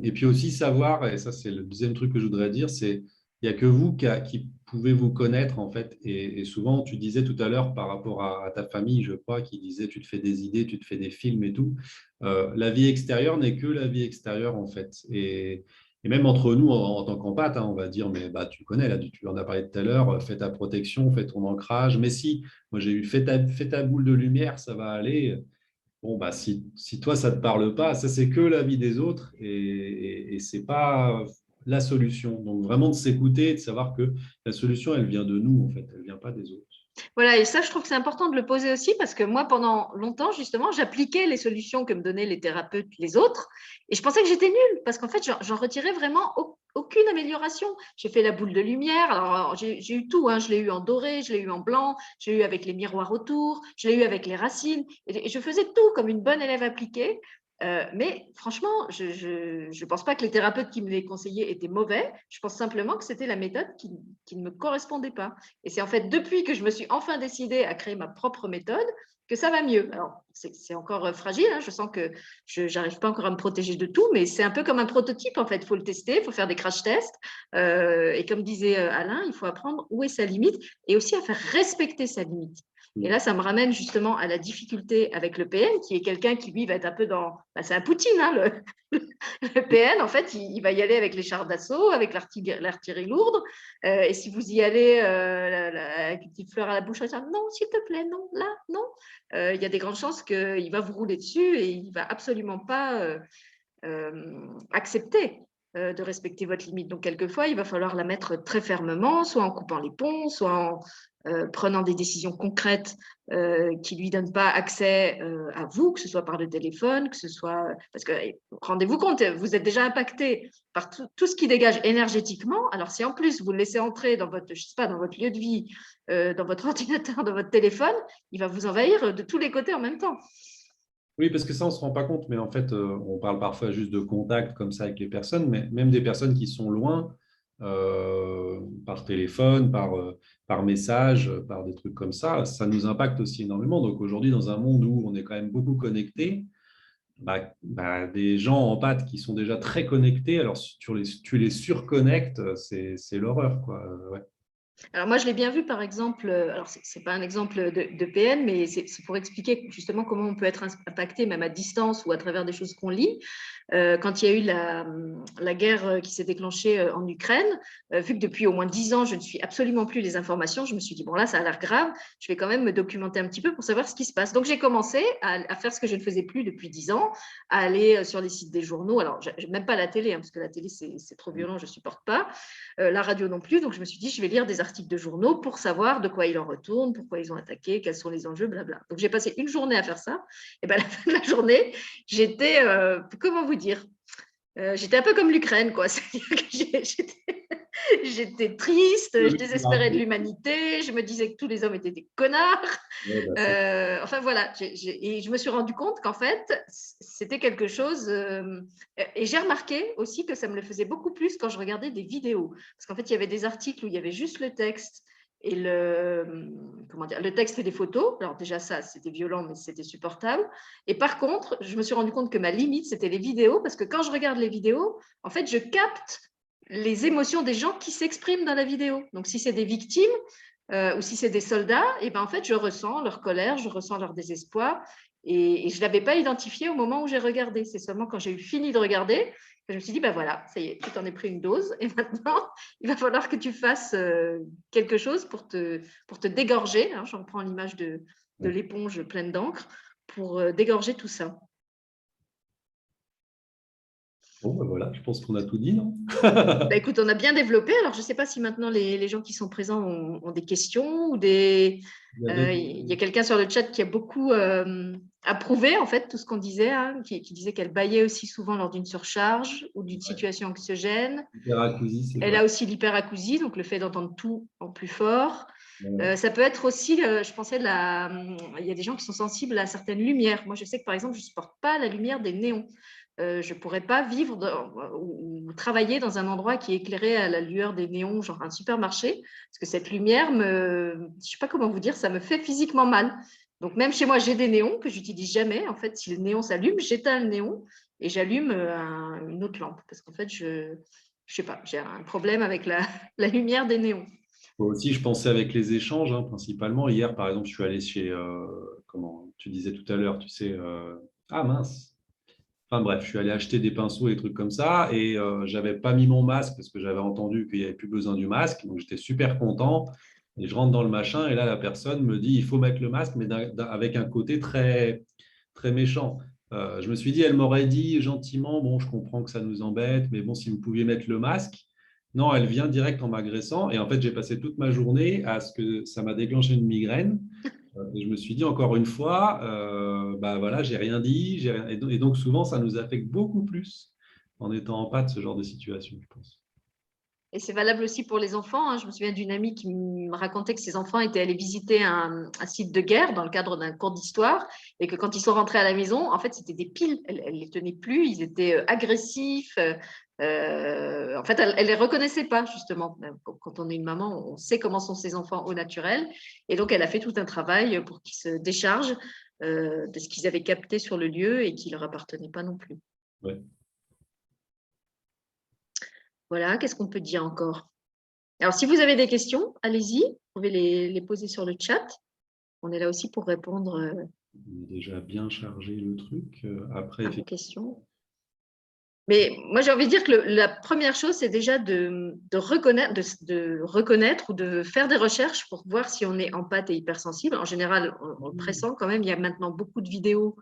Et puis aussi savoir, et ça c'est le deuxième truc que je voudrais dire, c'est il n'y a que vous qui pouvez vous connaître en fait. Et souvent, tu disais tout à l'heure par rapport à ta famille, je crois, qui disait tu te fais des idées, tu te fais des films et tout. La vie extérieure n'est que la vie extérieure en fait. Et même entre nous, en tant qu'empathe, on va dire, mais bah, tu connais, là, tu en as parlé tout à l'heure, fais ta protection, fais ton ancrage. Mais si, moi j'ai eu, fais ta boule de lumière, ça va aller. Bon, bah, si toi, ça ne te parle pas, ça, c'est que la vie des autres et ce n'est pas la solution. Donc, vraiment de s'écouter et de savoir que la solution, elle vient de nous, en fait, elle ne vient pas des autres. Voilà, et ça, je trouve que c'est important de le poser aussi parce que moi, pendant longtemps, justement, j'appliquais les solutions que me donnaient les thérapeutes, les autres, et je pensais que j'étais nulle parce qu'en fait, j'en retirais vraiment aucune amélioration. J'ai fait la boule de lumière, alors j'ai eu tout, hein. Je l'ai eu en doré, je l'ai eu en blanc, j'ai eu avec les miroirs autour, je l'ai eu avec les racines, et je faisais tout comme une bonne élève appliquée. Mais franchement, je ne pense pas que les thérapeutes qui me les conseillaient étaient mauvais. Je pense simplement que c'était la méthode qui ne me correspondait pas. Et c'est en fait depuis que je me suis enfin décidée à créer ma propre méthode que ça va mieux. Alors, c'est encore fragile, hein, je sens que je n'arrive pas encore à me protéger de tout, mais c'est un peu comme un prototype, en fait. Il faut le tester, il faut faire des crash tests. Et comme disait Alain, il faut apprendre où est sa limite et aussi à faire respecter sa limite. Et là, ça me ramène justement à la difficulté avec le PN, qui est quelqu'un qui, lui, va être un peu dans… Bah, c'est un Poutine, hein, le PN, en fait, il va y aller avec les chars d'assaut, avec l'artillerie lourde. Et si vous y allez avec une petite fleur à la bouche, il va dire non, s'il te plaît, non, là, non. Il y a des grandes chances qu'il va vous rouler dessus et il ne va absolument pas accepter de respecter votre limite. Donc, quelquefois, il va falloir la mettre très fermement, soit en coupant les ponts, soit en prenant des décisions concrètes qui ne lui donnent pas accès à vous, que ce soit par le téléphone, que ce soit… Parce que, rendez-vous compte, vous êtes déjà impacté par tout ce qui dégage énergétiquement. Alors, si en plus, vous le laissez entrer dans votre, je sais pas, dans votre lieu de vie, dans votre ordinateur, dans votre téléphone, il va vous envahir de tous les côtés en même temps. Oui, parce que ça, on ne se rend pas compte, mais en fait, on parle parfois juste de contact comme ça avec les personnes, mais même des personnes qui sont loin, par téléphone, par message, par des trucs comme ça nous impacte aussi énormément. Donc aujourd'hui, dans un monde où on est quand même beaucoup connecté, des gens en pâte qui sont déjà très connectés, alors si tu les surconnectes, c'est l'horreur, quoi. Ouais. Alors moi, je l'ai bien vu, par exemple, alors ce n'est pas un exemple de PN, mais c'est pour expliquer justement comment on peut être impacté, même à distance ou à travers des choses qu'on lit. Quand il y a eu la guerre qui s'est déclenchée en Ukraine, vu que depuis au moins 10 ans, je ne suis absolument plus les informations, je me suis dit, bon là, ça a l'air grave, je vais quand même me documenter un petit peu pour savoir ce qui se passe. Donc, j'ai commencé à faire ce que je ne faisais plus depuis 10 ans, à aller sur les sites des journaux. Alors, même pas la télé, parce que la télé, c'est trop violent, je ne supporte pas. La radio non plus. Donc, je me suis dit, je vais lire des articles de journaux pour savoir de quoi il en retourne, pourquoi ils ont attaqué, quels sont les enjeux, blabla. Donc, j'ai passé une journée à faire ça. Et bien, à la fin de la journée, j'étais, comment vous dire, j'étais un peu comme l'Ukraine, quoi. C'est-à-dire que j'étais triste, je désespérais de l'humanité, je me disais que tous les hommes étaient des connards. Enfin voilà, et je me suis rendu compte qu'en fait, c'était quelque chose, et j'ai remarqué aussi que ça me le faisait beaucoup plus quand je regardais des vidéos, parce qu'en fait, il y avait des articles où il y avait juste le texte et le texte et les photos. Alors déjà ça, c'était violent, mais c'était supportable. Et par contre, je me suis rendu compte que ma limite, c'était les vidéos, parce que quand je regarde les vidéos, en fait, je capte les émotions des gens qui s'expriment dans la vidéo. Donc, si c'est des victimes ou si c'est des soldats, et ben, en fait, je ressens leur colère, je ressens leur désespoir. Et je ne l'avais pas identifié au moment où j'ai regardé. C'est seulement quand j'ai eu fini de regarder que je me suis dit, ben voilà, ça y est, tu t'en es pris une dose. Et maintenant, il va falloir que tu fasses quelque chose pour te dégorger. Hein, j'en prends l'image de l'éponge pleine d'encre pour dégorger tout ça. Bon, voilà, je pense qu'on a tout dit, non? Écoute, on a bien développé. Alors, je ne sais pas si maintenant les gens qui sont présents ont des questions ou des. Il y a quelqu'un sur le chat qui a beaucoup approuvé en fait tout ce qu'on disait, hein, qui disait qu'elle bâillait aussi souvent lors d'une surcharge ou d'une situation anxiogène. L'hyperacousie, c'est Elle vrai. a aussi l'hyperacousie, donc le fait d'entendre tout en plus fort. Ouais. Ça peut être aussi, je pensais, il y a des gens qui sont sensibles à certaines lumières. Moi, je sais que par exemple, je ne supporte pas la lumière des néons. Je ne pourrais pas vivre ou travailler dans un endroit qui est éclairé à la lueur des néons, genre un supermarché, parce que cette lumière, je ne sais pas comment vous dire, ça me fait physiquement mal. Donc même chez moi, j'ai des néons que j'utilise jamais. En fait, si le néon s'allume, j'éteins le néon et j'allume une autre lampe, parce qu'en fait, je sais pas, j'ai un problème avec la lumière des néons. Moi aussi, je pensais avec les échanges, hein, principalement. Hier, par exemple, je suis allé chez, comment tu disais tout à l'heure, tu sais, ah mince. Enfin bref, je suis allé acheter des pinceaux et des trucs comme ça et je n'avais pas mis mon masque parce que j'avais entendu qu'il n'y avait plus besoin du masque. Donc j'étais super content. Et je rentre dans le machin et là, la personne me dit il faut mettre le masque, mais avec un côté très, très méchant. Je me suis dit, elle m'aurait dit gentiment, bon, je comprends que ça nous embête, mais bon, si vous pouviez mettre le masque. Non, elle vient direct en m'agressant. Et en fait, j'ai passé toute ma journée à ce que ça m'a déclenché une migraine. Et je me suis dit encore une fois, voilà, j'ai rien dit. Et donc, souvent, ça nous affecte beaucoup plus en étant en pâte, ce genre de situation, je pense. Et c'est valable aussi pour les enfants. Hein. Je me souviens d'une amie qui me racontait que ses enfants étaient allés visiter un site de guerre dans le cadre d'un cours d'histoire et que quand ils sont rentrés à la maison, en fait, c'était des piles. Elle ne les tenait plus. Ils étaient agressifs. En fait, elle ne les reconnaissait pas, justement. Quand on est une maman, on sait comment sont ses enfants au naturel. Et donc, elle a fait tout un travail pour qu'ils se déchargent de ce qu'ils avaient capté sur le lieu et qui ne leur appartenait pas non plus. Ouais. Voilà, qu'est-ce qu'on peut dire encore? Alors, si vous avez des questions, allez-y, vous pouvez les poser sur le chat. On est là aussi pour répondre On a déjà bien chargé le truc. Après, à vos questions. Mais moi, j'ai envie de dire que la première chose, c'est déjà de reconnaître ou de faire des recherches pour voir si on est empathe et hypersensible. En général, on le pressent quand même. Il y a maintenant beaucoup de vidéos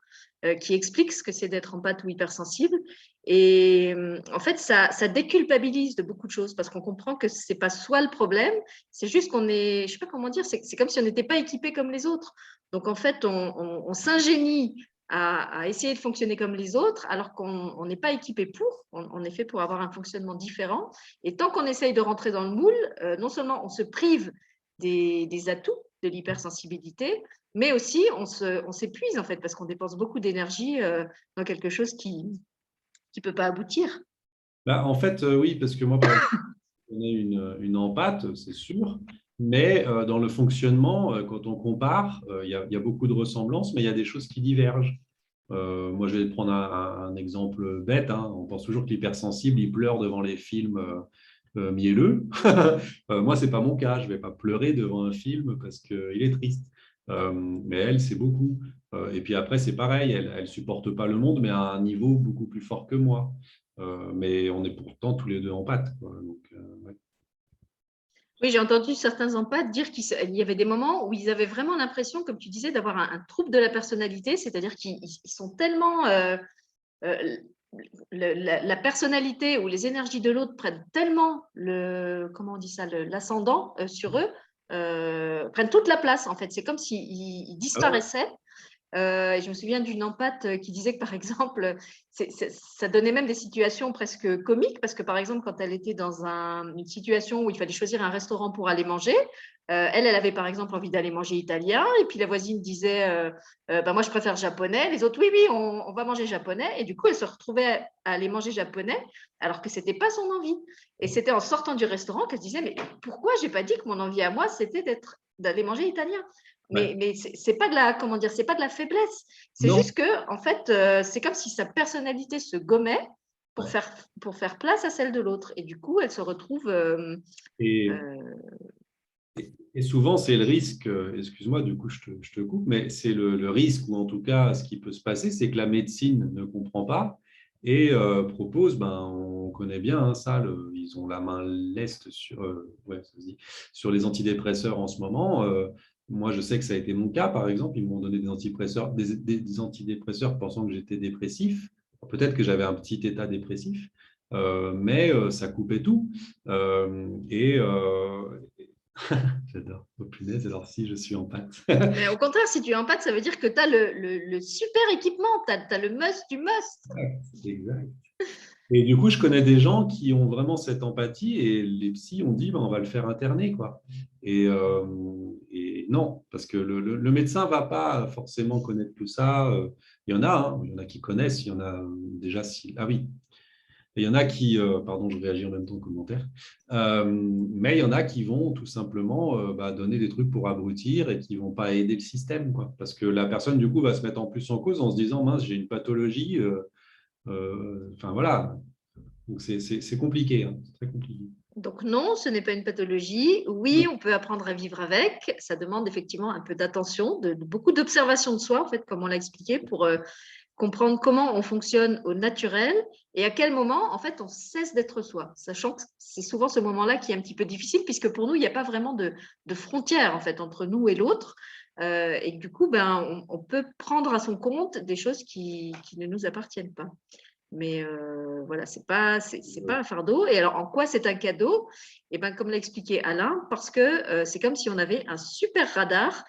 qui expliquent ce que c'est d'être empathe ou hypersensible. Et en fait, ça déculpabilise de beaucoup de choses parce qu'on comprend que ce n'est pas soi le problème, c'est juste qu'on est, je ne sais pas comment dire, c'est comme si on n'était pas équipé comme les autres. Donc, en fait, on s'ingénie à essayer de fonctionner comme les autres, alors qu'on n'est pas équipé pour, on est fait pour avoir un fonctionnement différent. Et tant qu'on essaye de rentrer dans le moule, non seulement on se prive des atouts de l'hypersensibilité, mais aussi on s'épuise en fait, parce qu'on dépense beaucoup d'énergie dans quelque chose qui ne peut pas aboutir. en fait, oui, parce que moi, par exemple, on est une empathe, c'est sûr. Mais dans le fonctionnement, quand on compare, il y a beaucoup de ressemblances, mais il y a des choses qui divergent. Moi, je vais prendre un exemple bête, hein. On pense toujours que l'hypersensible, il pleure devant les films mielleux. Moi, ce n'est pas mon cas. Je ne vais pas pleurer devant un film parce qu'il est triste. Mais elle, c'est beaucoup. Et puis après, c'est pareil. Elle ne supporte pas le monde, mais à un niveau beaucoup plus fort que moi. Mais on est pourtant tous les deux en pâte, quoi. Donc, ouais. Oui, j'ai entendu certains empathes dire qu'il y avait des moments où ils avaient vraiment l'impression, comme tu disais, d'avoir un trouble de la personnalité, c'est-à-dire qu'ils sont tellement… euh, la personnalité ou les énergies de l'autre prennent tellement comment on dit ça, l'ascendant sur eux, prennent toute la place en fait. C'est comme s'ils Ah ouais. disparaissaient. Et je me souviens d'une empathe qui disait que, par exemple, ça donnait même des situations presque comiques, parce que, par exemple, quand elle était dans une situation où il fallait choisir un restaurant pour aller manger, elle avait, par exemple, envie d'aller manger italien, et puis la voisine disait bah, moi, je préfère japonais. Les autres, oui, oui, on va manger japonais. Et du coup, elle se retrouvait à aller manger japonais, alors que ce n'était pas son envie. Et c'était en sortant du restaurant qu'elle se disait, mais pourquoi je n'ai pas dit que mon envie à moi, c'était d'aller manger italien? Ouais. Mais c'est pas de la, comment dire, c'est pas de la faiblesse. C'est Non. juste que, en fait, c'est comme si sa personnalité se gommait pour Ouais. faire place à celle de l'autre. Et du coup, elle se retrouve… Et, et souvent, c'est le risque, excuse-moi, du coup, je te coupe, mais c'est le risque, ou en tout cas, ce qui peut se passer, c'est que la médecine ne comprend pas et propose, ben, on connaît bien hein, ça, ils ont la main leste sur, ouais, ça se dit, sur les antidépresseurs en ce moment. Moi, je sais que ça a été mon cas, par exemple, ils m'ont donné des antidépresseurs, des antidépresseurs pensant que j'étais dépressif. Peut-être que j'avais un petit état dépressif, mais ça coupait tout. Et, j'adore. Oh, punaise, alors si je suis en pâte. Mais au contraire, si tu es en pâte, ça veut dire que tu as le super équipement, tu as le must du must. C'est exact. Et du coup, je connais des gens qui ont vraiment cette empathie et les psys ont dit, ben, on va le faire interner, quoi. Et non, parce que le médecin ne va pas forcément connaître tout ça. Il y en a, hein, il y en a qui connaissent, il y en a déjà si. Ah oui, il y en a qui, pardon, je réagis en même temps aux commentaires, mais il y en a qui vont tout simplement bah, donner des trucs pour abrutir et qui ne vont pas aider le système, quoi. Parce que la personne, du coup, va se mettre en plus en cause en se disant, mince, j'ai une pathologie. Enfin, voilà. Donc, c'est compliqué, hein. C'est très compliqué. Donc non, ce n'est pas une pathologie. Oui, on peut apprendre à vivre avec. Ça demande effectivement un peu d'attention, beaucoup d'observation de soi, en fait, comme on l'a expliqué, pour comprendre comment on fonctionne au naturel et à quel moment, en fait, on cesse d'être soi. Sachant que c'est souvent ce moment-là qui est un petit peu difficile, puisque pour nous, il n'y a pas vraiment de frontière, en fait, entre nous et l'autre. Et du coup, ben, on peut prendre à son compte des choses qui ne nous appartiennent pas. Mais voilà, c'est pas un fardeau. Et alors, en quoi c'est un cadeau? Eh ben, comme l'a expliqué Alain, parce que c'est comme si on avait un super radar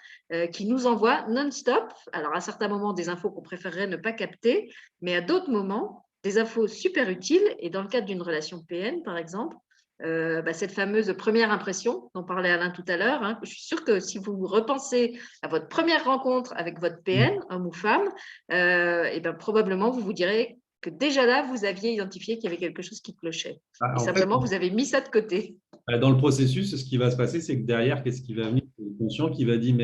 qui nous envoie non-stop. Alors, à certains moments, des infos qu'on préférerait ne pas capter, mais à d'autres moments, des infos super utiles. Et dans le cadre d'une relation PN, par exemple, bah, cette fameuse première impression dont parlait Alain tout à l'heure, hein, je suis sûre que si vous repensez à votre première rencontre avec votre PN, homme ou femme, et ben, probablement vous vous direz que déjà là, vous aviez identifié qu'il y avait quelque chose qui clochait. Et En fait, simplement, vous avez mis ça de côté. dans le processus, ce qui va se passer, c'est que derrière, qu'est-ce qui va venir? Le conscient qui va dire,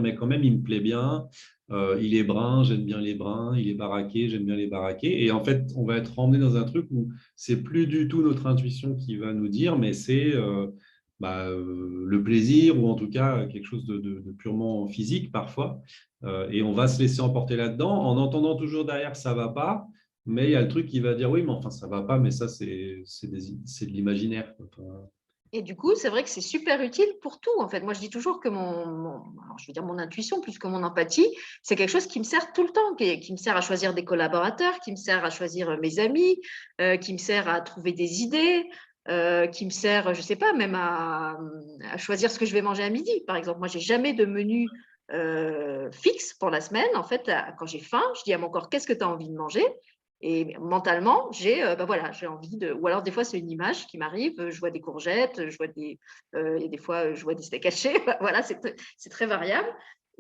mais quand même, il me plaît bien, il est brun, j'aime bien les bruns, il est baraqué, j'aime bien les baraqués. Et en fait, on va être emmené dans un truc où c'est plus du tout notre intuition qui va nous dire, mais c'est le plaisir ou en tout cas quelque chose de purement physique parfois. Et on va se laisser emporter là-dedans en entendant toujours derrière ça va pas. Mais il y a le truc qui va dire oui, mais enfin, ça va pas, mais ça, c'est de l'imaginaire. Enfin, Et du coup, c'est vrai que c'est super utile pour tout. En fait, moi, je dis toujours que alors, je veux dire mon intuition plus que mon empathie, c'est quelque chose qui me sert tout le temps, qui me sert à choisir des collaborateurs, qui me sert à choisir mes amis, qui me sert à trouver des idées, qui me sert, je sais pas, même à choisir ce que je vais manger à midi. Par exemple, moi, j'ai jamais de menu fixe pour la semaine. En fait, quand j'ai faim, je dis à mon corps, qu'est-ce que tu as envie de manger? Et mentalement, ben voilà, j'ai envie de… Ou alors, des fois, c'est une image qui m'arrive. Je vois des courgettes, je vois et des fois, je vois des steaks hachés. Voilà, c'est très variable.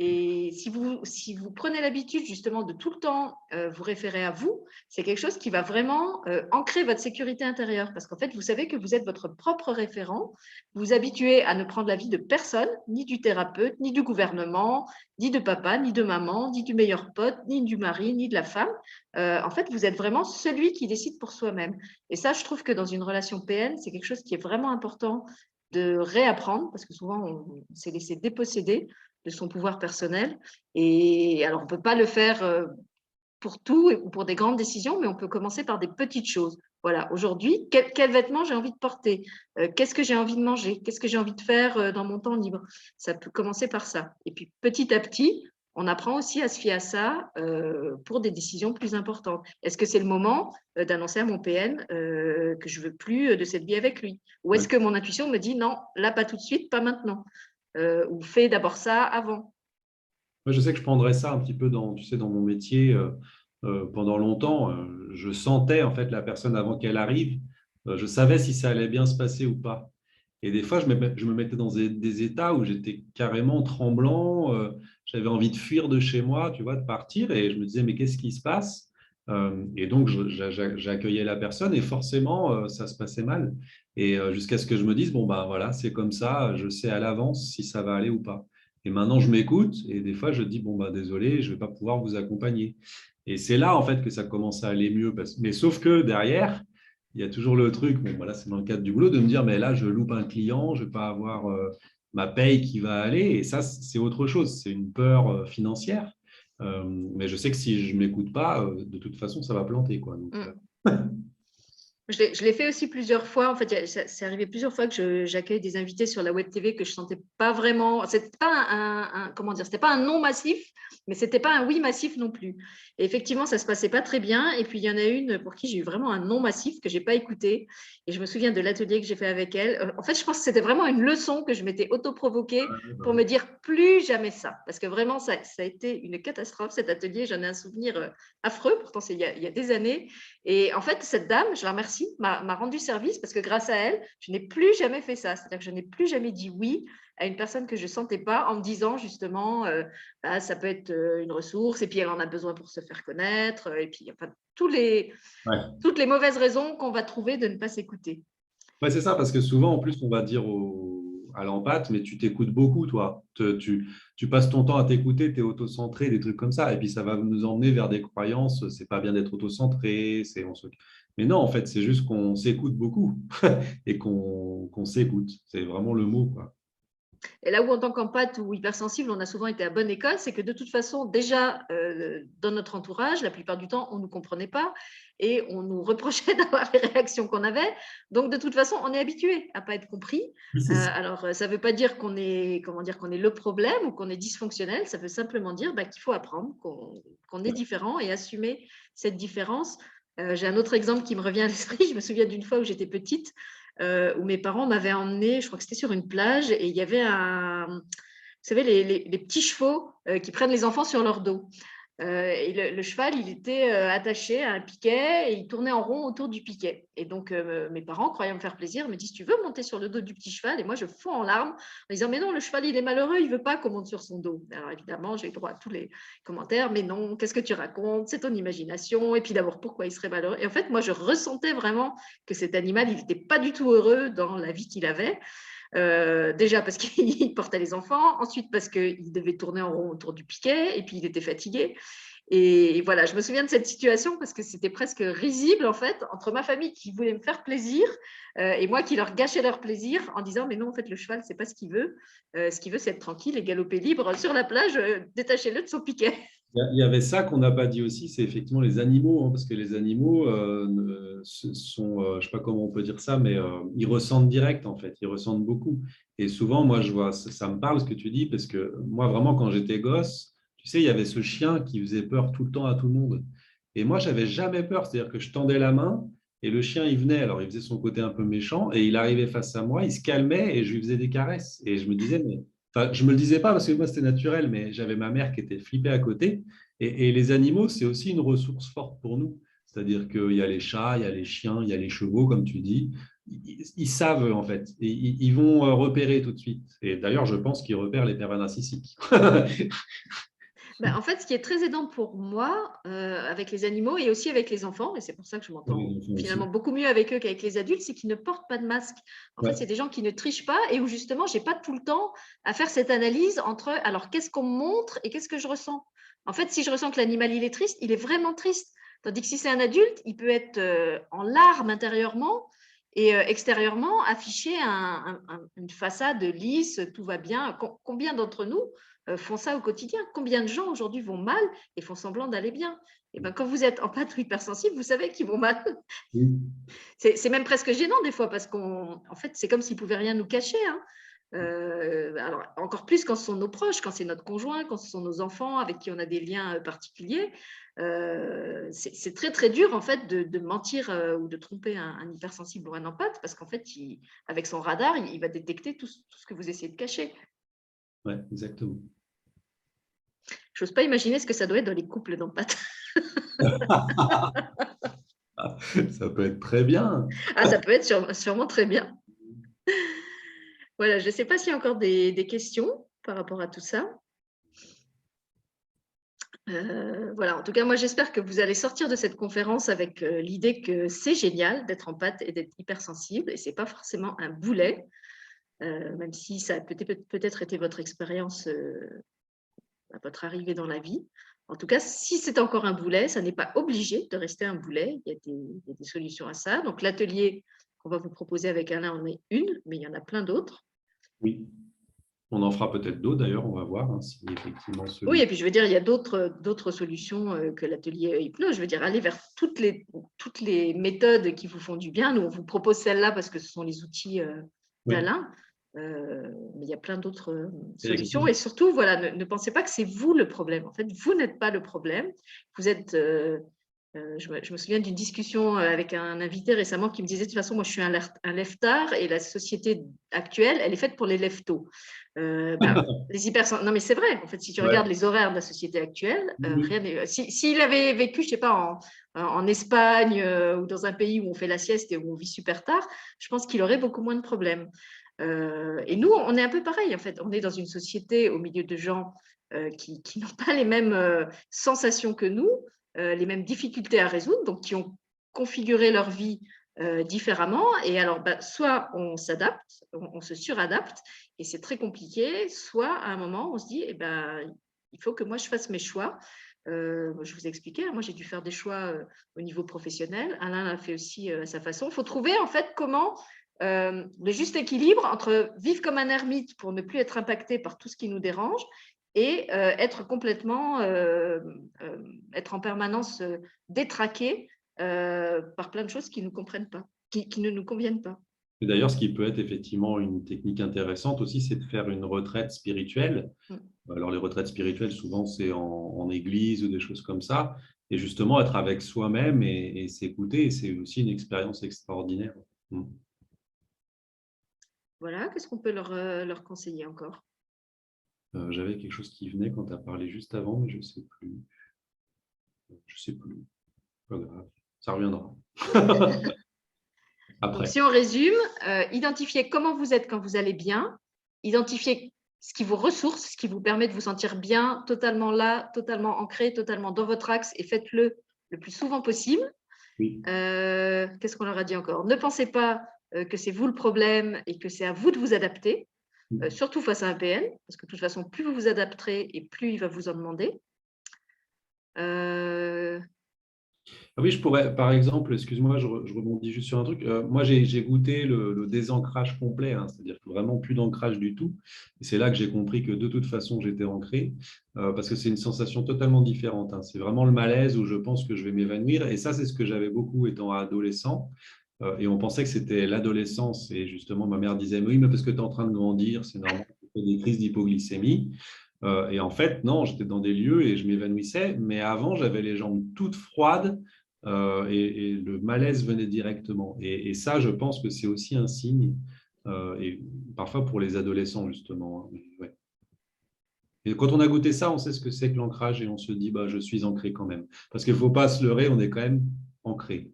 Et si vous prenez l'habitude justement de tout le temps vous référer à vous, c'est quelque chose qui va vraiment ancrer votre sécurité intérieure. Parce qu'en fait, vous savez que vous êtes votre propre référent. Vous vous habituez à ne prendre l'avis de personne, ni du thérapeute, ni du gouvernement, ni de papa, ni de maman, ni du meilleur pote, ni du mari, ni de la femme. En fait, vous êtes vraiment celui qui décide pour soi-même. Et ça, je trouve que dans une relation PN, c'est quelque chose qui est vraiment important de réapprendre, parce que souvent, on s'est laissé déposséder de son pouvoir personnel. Et alors, on ne peut pas le faire pour tout ou pour des grandes décisions, mais on peut commencer par des petites choses. Voilà, aujourd'hui, quel vêtement j'ai envie de porter? Qu'est-ce que j'ai envie de manger? Qu'est-ce que j'ai envie de faire dans mon temps libre? Ça peut commencer par ça. Et puis, petit à petit, on apprend aussi à se fier à ça pour des décisions plus importantes. Est-ce que c'est le moment d'annoncer à mon PN que je ne veux plus de cette vie avec lui? Ou est-ce que mon intuition me dit non, là, pas tout de suite, pas maintenant? Ou fais d'abord ça avant? Moi, je sais que je prendrais ça un petit peu dans, tu sais, dans mon métier pendant longtemps. Je sentais en fait la personne avant qu'elle arrive. Je savais si ça allait bien se passer ou pas. Et des fois, je me mettais dans des états où j'étais carrément tremblant. J'avais envie de fuir de chez moi, tu vois, de partir. Et je me disais, mais qu'est-ce qui se passe? Et donc, j'accueillais la personne et forcément, ça se passait mal. Et jusqu'à ce que je me dise, bon, ben voilà, c'est comme ça, je sais à l'avance si ça va aller ou pas. Et maintenant, je m'écoute et des fois, je dis, bon, bah, désolé, je ne vais pas pouvoir vous accompagner. Et c'est là, en fait, que ça commence à aller mieux. Mais sauf que derrière, il y a toujours le truc, bon, voilà, c'est dans le cadre du boulot, de me dire, mais là, je loupe un client, je ne vais pas avoir ma paye qui va aller. Et ça, c'est autre chose. C'est une peur financière. Mais je sais que si je ne m'écoute pas, de toute façon, ça va planter, quoi. Donc, Je l'ai fait aussi plusieurs fois. En fait, c'est arrivé plusieurs fois que j'accueille des invités sur la web TV que je sentais pas vraiment. C'était pas comment dire, c'était pas un non massif, mais c'était pas un oui massif non plus. Et effectivement, ça se passait pas très bien. Et puis il y en a une pour qui j'ai eu vraiment un non massif que j'ai pas écouté. Et je me souviens de l'atelier que j'ai fait avec elle. En fait, je pense que c'était vraiment une leçon que je m'étais auto-provoquée pour me dire plus jamais ça, parce que vraiment ça a été une catastrophe cet atelier. J'en ai un souvenir affreux. Pourtant, c'est il y a des années. Et en fait, cette dame, je la remercie, m'a rendu service parce que grâce à elle, je n'ai plus jamais fait ça. C'est-à-dire que je n'ai plus jamais dit oui à une personne que je ne sentais pas en me disant justement, ça peut être une ressource et puis elle en a besoin pour se faire connaître. Et puis, enfin, ouais. toutes les mauvaises raisons qu'on va trouver de ne pas s'écouter. Ouais, c'est ça, parce que souvent, en plus, on va dire à l'empathe, mais tu t'écoutes beaucoup, toi. Tu passes ton temps à t'écouter, tu es autocentré, des trucs comme ça. Et puis, ça va nous emmener vers des croyances. C'est pas bien d'être autocentré. Mais non, en fait, c'est juste qu'on s'écoute beaucoup et qu'on s'écoute. C'est vraiment le mot, quoi. Et là où, en tant qu'empathe ou hypersensible, on a souvent été à bonne école, c'est que de toute façon, déjà, dans notre entourage, la plupart du temps, on ne nous comprenait pas et on nous reprochait d'avoir les réactions qu'on avait. Donc, de toute façon, on est habitué à ne pas être compris. Oui, c'est ça. Alors, ça ne veut pas dire qu'on est, comment dire, qu'on est le problème ou qu'on est dysfonctionnel. Ça veut simplement dire qu'il faut apprendre, qu'on est différent et assumer cette différence. J'ai un autre exemple qui me revient à l'esprit. Je me souviens d'une fois où j'étais petite, où mes parents m'avaient emmenée, je crois que c'était sur une plage, et il y avait vous savez, les petits chevaux qui prennent les enfants sur leur dos. Et le cheval, il était attaché à un piquet et il tournait en rond autour du piquet. Et donc, mes parents, croyant me faire plaisir, me disent, tu veux monter sur le dos du petit cheval? Et moi, je fonds en larmes en disant, mais non, le cheval, il est malheureux, il ne veut pas qu'on monte sur son dos. Alors, évidemment, j'ai eu droit à tous les commentaires, mais non, qu'est-ce que tu racontes? C'est ton imagination. Et puis d'abord, pourquoi il serait malheureux? Et en fait, moi, je ressentais vraiment que cet animal, il n'était pas du tout heureux dans la vie qu'il avait. Déjà parce qu'il portait les enfants, ensuite parce qu'il devait tourner en rond autour du piquet, et puis il était fatigué. Et voilà, je me souviens de cette situation parce que c'était presque risible en fait entre ma famille qui voulait me faire plaisir et moi qui leur gâchais leur plaisir en disant mais non en fait le cheval c'est pas ce qu'il veut, ce qu'il veut c'est être tranquille et galoper libre sur la plage, détachez-le de son piquet. Il y avait ça qu'on n'a pas dit aussi, c'est effectivement les animaux, hein, parce que les animaux sont, je ne sais pas comment on peut dire ça, mais ils ressentent direct en fait, ils ressentent beaucoup. Et souvent, moi, je vois, ça me parle ce que tu dis, parce que moi, vraiment, quand j'étais gosse, tu sais, il y avait ce chien qui faisait peur tout le temps à tout le monde. Et moi, j'avais jamais peur, c'est-à-dire que je tendais la main et le chien, il venait, alors il faisait son côté un peu méchant, et il arrivait face à moi, il se calmait et je lui faisais des caresses. Et je me disais, mais enfin, je ne me le disais pas parce que moi, c'était naturel, mais j'avais ma mère qui était flippée à côté. Et les animaux, c'est aussi une ressource forte pour nous. C'est-à-dire qu'il y a les chats, il y a les chiens, il y a les chevaux, comme tu dis. ils savent en fait, et ils vont repérer tout de suite. Et d'ailleurs, je pense qu'ils repèrent les pervers narcissiques. Ben, en fait, ce qui est très aidant pour moi avec les animaux et aussi avec les enfants, et c'est pour ça que je m'entends finalement beaucoup mieux avec eux qu'avec les adultes, c'est qu'ils ne portent pas de masque. En fait, c'est des gens qui ne trichent pas et où justement, je n'ai pas tout le temps à faire cette analyse entre alors qu'est-ce qu'on me montre et qu'est-ce que je ressens. En fait, si je ressens que l'animal il est triste, il est vraiment triste. Tandis que si c'est un adulte, il peut être en larmes intérieurement et extérieurement afficher une façade lisse, tout va bien. Combien d'entre nous font ça au quotidien? Combien de gens aujourd'hui vont mal et font semblant d'aller bien? Et ben, quand vous êtes empathe ou hypersensible, vous savez qu'ils vont mal. C'est même presque gênant des fois parce qu'en fait, c'est comme s'ils ne pouvaient rien nous cacher. Hein. Alors, encore plus quand ce sont nos proches, quand c'est notre conjoint, quand ce sont nos enfants avec qui on a des liens particuliers. C'est très, très dur en fait de mentir ou de tromper un hypersensible ou un empathe parce qu'en fait, avec son radar, il va détecter tout ce que vous essayez de cacher. Oui, exactement. Je n'ose pas imaginer ce que ça doit être dans les couples d'empathes. Ça peut être très bien. Ah, ça peut être sûrement très bien. Voilà, je ne sais pas s'il y a encore des questions par rapport à tout ça. Voilà, en tout cas, moi, j'espère que vous allez sortir de cette conférence avec l'idée que c'est génial d'être empathe et d'être hypersensible, et ce n'est pas forcément un boulet, même si ça a peut-être été votre expérience à votre arrivée dans la vie. En tout cas, si c'est encore un boulet, ça n'est pas obligé de rester un boulet. Il y a des solutions à ça. Donc, l'atelier qu'on va vous proposer avec Alain en est une, mais il y en a plein d'autres. Oui. On en fera peut-être d'autres d'ailleurs, on va voir hein, si effectivement Oui, et puis je veux dire, il y a d'autres solutions que l'atelier hypnose. Je veux dire, aller vers toutes les méthodes qui vous font du bien. Nous, on vous propose celle-là parce que ce sont les outils d'Alain. Mais il y a plein d'autres solutions. Et surtout, voilà, ne pensez pas que c'est vous le problème. En fait, vous n'êtes pas le problème. Vous êtes. Je me souviens d'une discussion avec un invité récemment qui me disait de toute façon, moi, je suis un lève-tard et la société actuelle, elle est faite pour les lève-tôt. Les non, mais c'est vrai. En fait, si tu regardes les horaires de la société actuelle, rien n'est. S'il avait vécu, je sais pas, en Espagne ou dans un pays où on fait la sieste et où on vit super tard, je pense qu'il aurait beaucoup moins de problèmes. Et nous, on est un peu pareil. En fait, on est dans une société au milieu de gens qui n'ont pas les mêmes sensations que nous, les mêmes difficultés à résoudre, donc qui ont configuré leur vie différemment. Et alors, soit on s'adapte, on se suradapte, et c'est très compliqué, soit à un moment, on se dit, il faut que moi, je fasse mes choix. Je vous ai expliqué, moi, j'ai dû faire des choix au niveau professionnel. Alain l'a fait aussi à sa façon. Il faut trouver, en fait, comment le juste équilibre entre vivre comme un ermite pour ne plus être impacté par tout ce qui nous dérange et être complètement, être en permanence détraqué par plein de choses qui ne comprennent pas, qui ne nous conviennent pas. Et d'ailleurs, ce qui peut être effectivement une technique intéressante aussi, c'est de faire une retraite spirituelle. Alors, les retraites spirituelles, souvent, c'est en église ou des choses comme ça. Et justement, être avec soi-même et s'écouter, c'est aussi une expérience extraordinaire. Voilà, qu'est-ce qu'on peut leur conseiller encore? J'avais quelque chose qui venait quand tu as parlé juste avant, mais je ne sais plus. Je ne sais plus. Pas grave, ça reviendra. Après. Donc, si on résume, identifiez comment vous êtes quand vous allez bien, identifiez ce qui vous ressource, ce qui vous permet de vous sentir bien, totalement là, totalement ancré, totalement dans votre axe, et faites-le le plus souvent possible. Oui. Qu'est-ce qu'on leur a dit encore? Ne pensez pas que c'est vous le problème et que c'est à vous de vous adapter, surtout face à un PN, parce que de toute façon, plus vous vous adapterez et plus il va vous en demander. Oui, je pourrais, par exemple, excuse-moi, je rebondis juste sur un truc. Moi, j'ai goûté le désancrage complet, hein, c'est-à-dire que vraiment plus d'ancrage du tout. Et c'est là que j'ai compris que de toute façon, j'étais ancré, parce que c'est une sensation totalement différente. Hein. C'est vraiment le malaise où je pense que je vais m'évanouir. Et ça, c'est ce que j'avais beaucoup étant adolescent. Et on pensait que c'était l'adolescence. Et justement, ma mère disait, oui, mais parce que tu es en train de grandir, c'est normal, tu fais des crises d'hypoglycémie. Et en fait, non, j'étais dans des lieux et je m'évanouissais. Mais avant, j'avais les jambes toutes froides. Et le malaise venait directement. Et ça, je pense que c'est aussi un signe, et parfois pour les adolescents, justement. Hein. Ouais. Et quand on a goûté ça, on sait ce que c'est que l'ancrage et on se dit, je suis ancré quand même. Parce qu'il ne faut pas se leurrer, on est quand même ancré.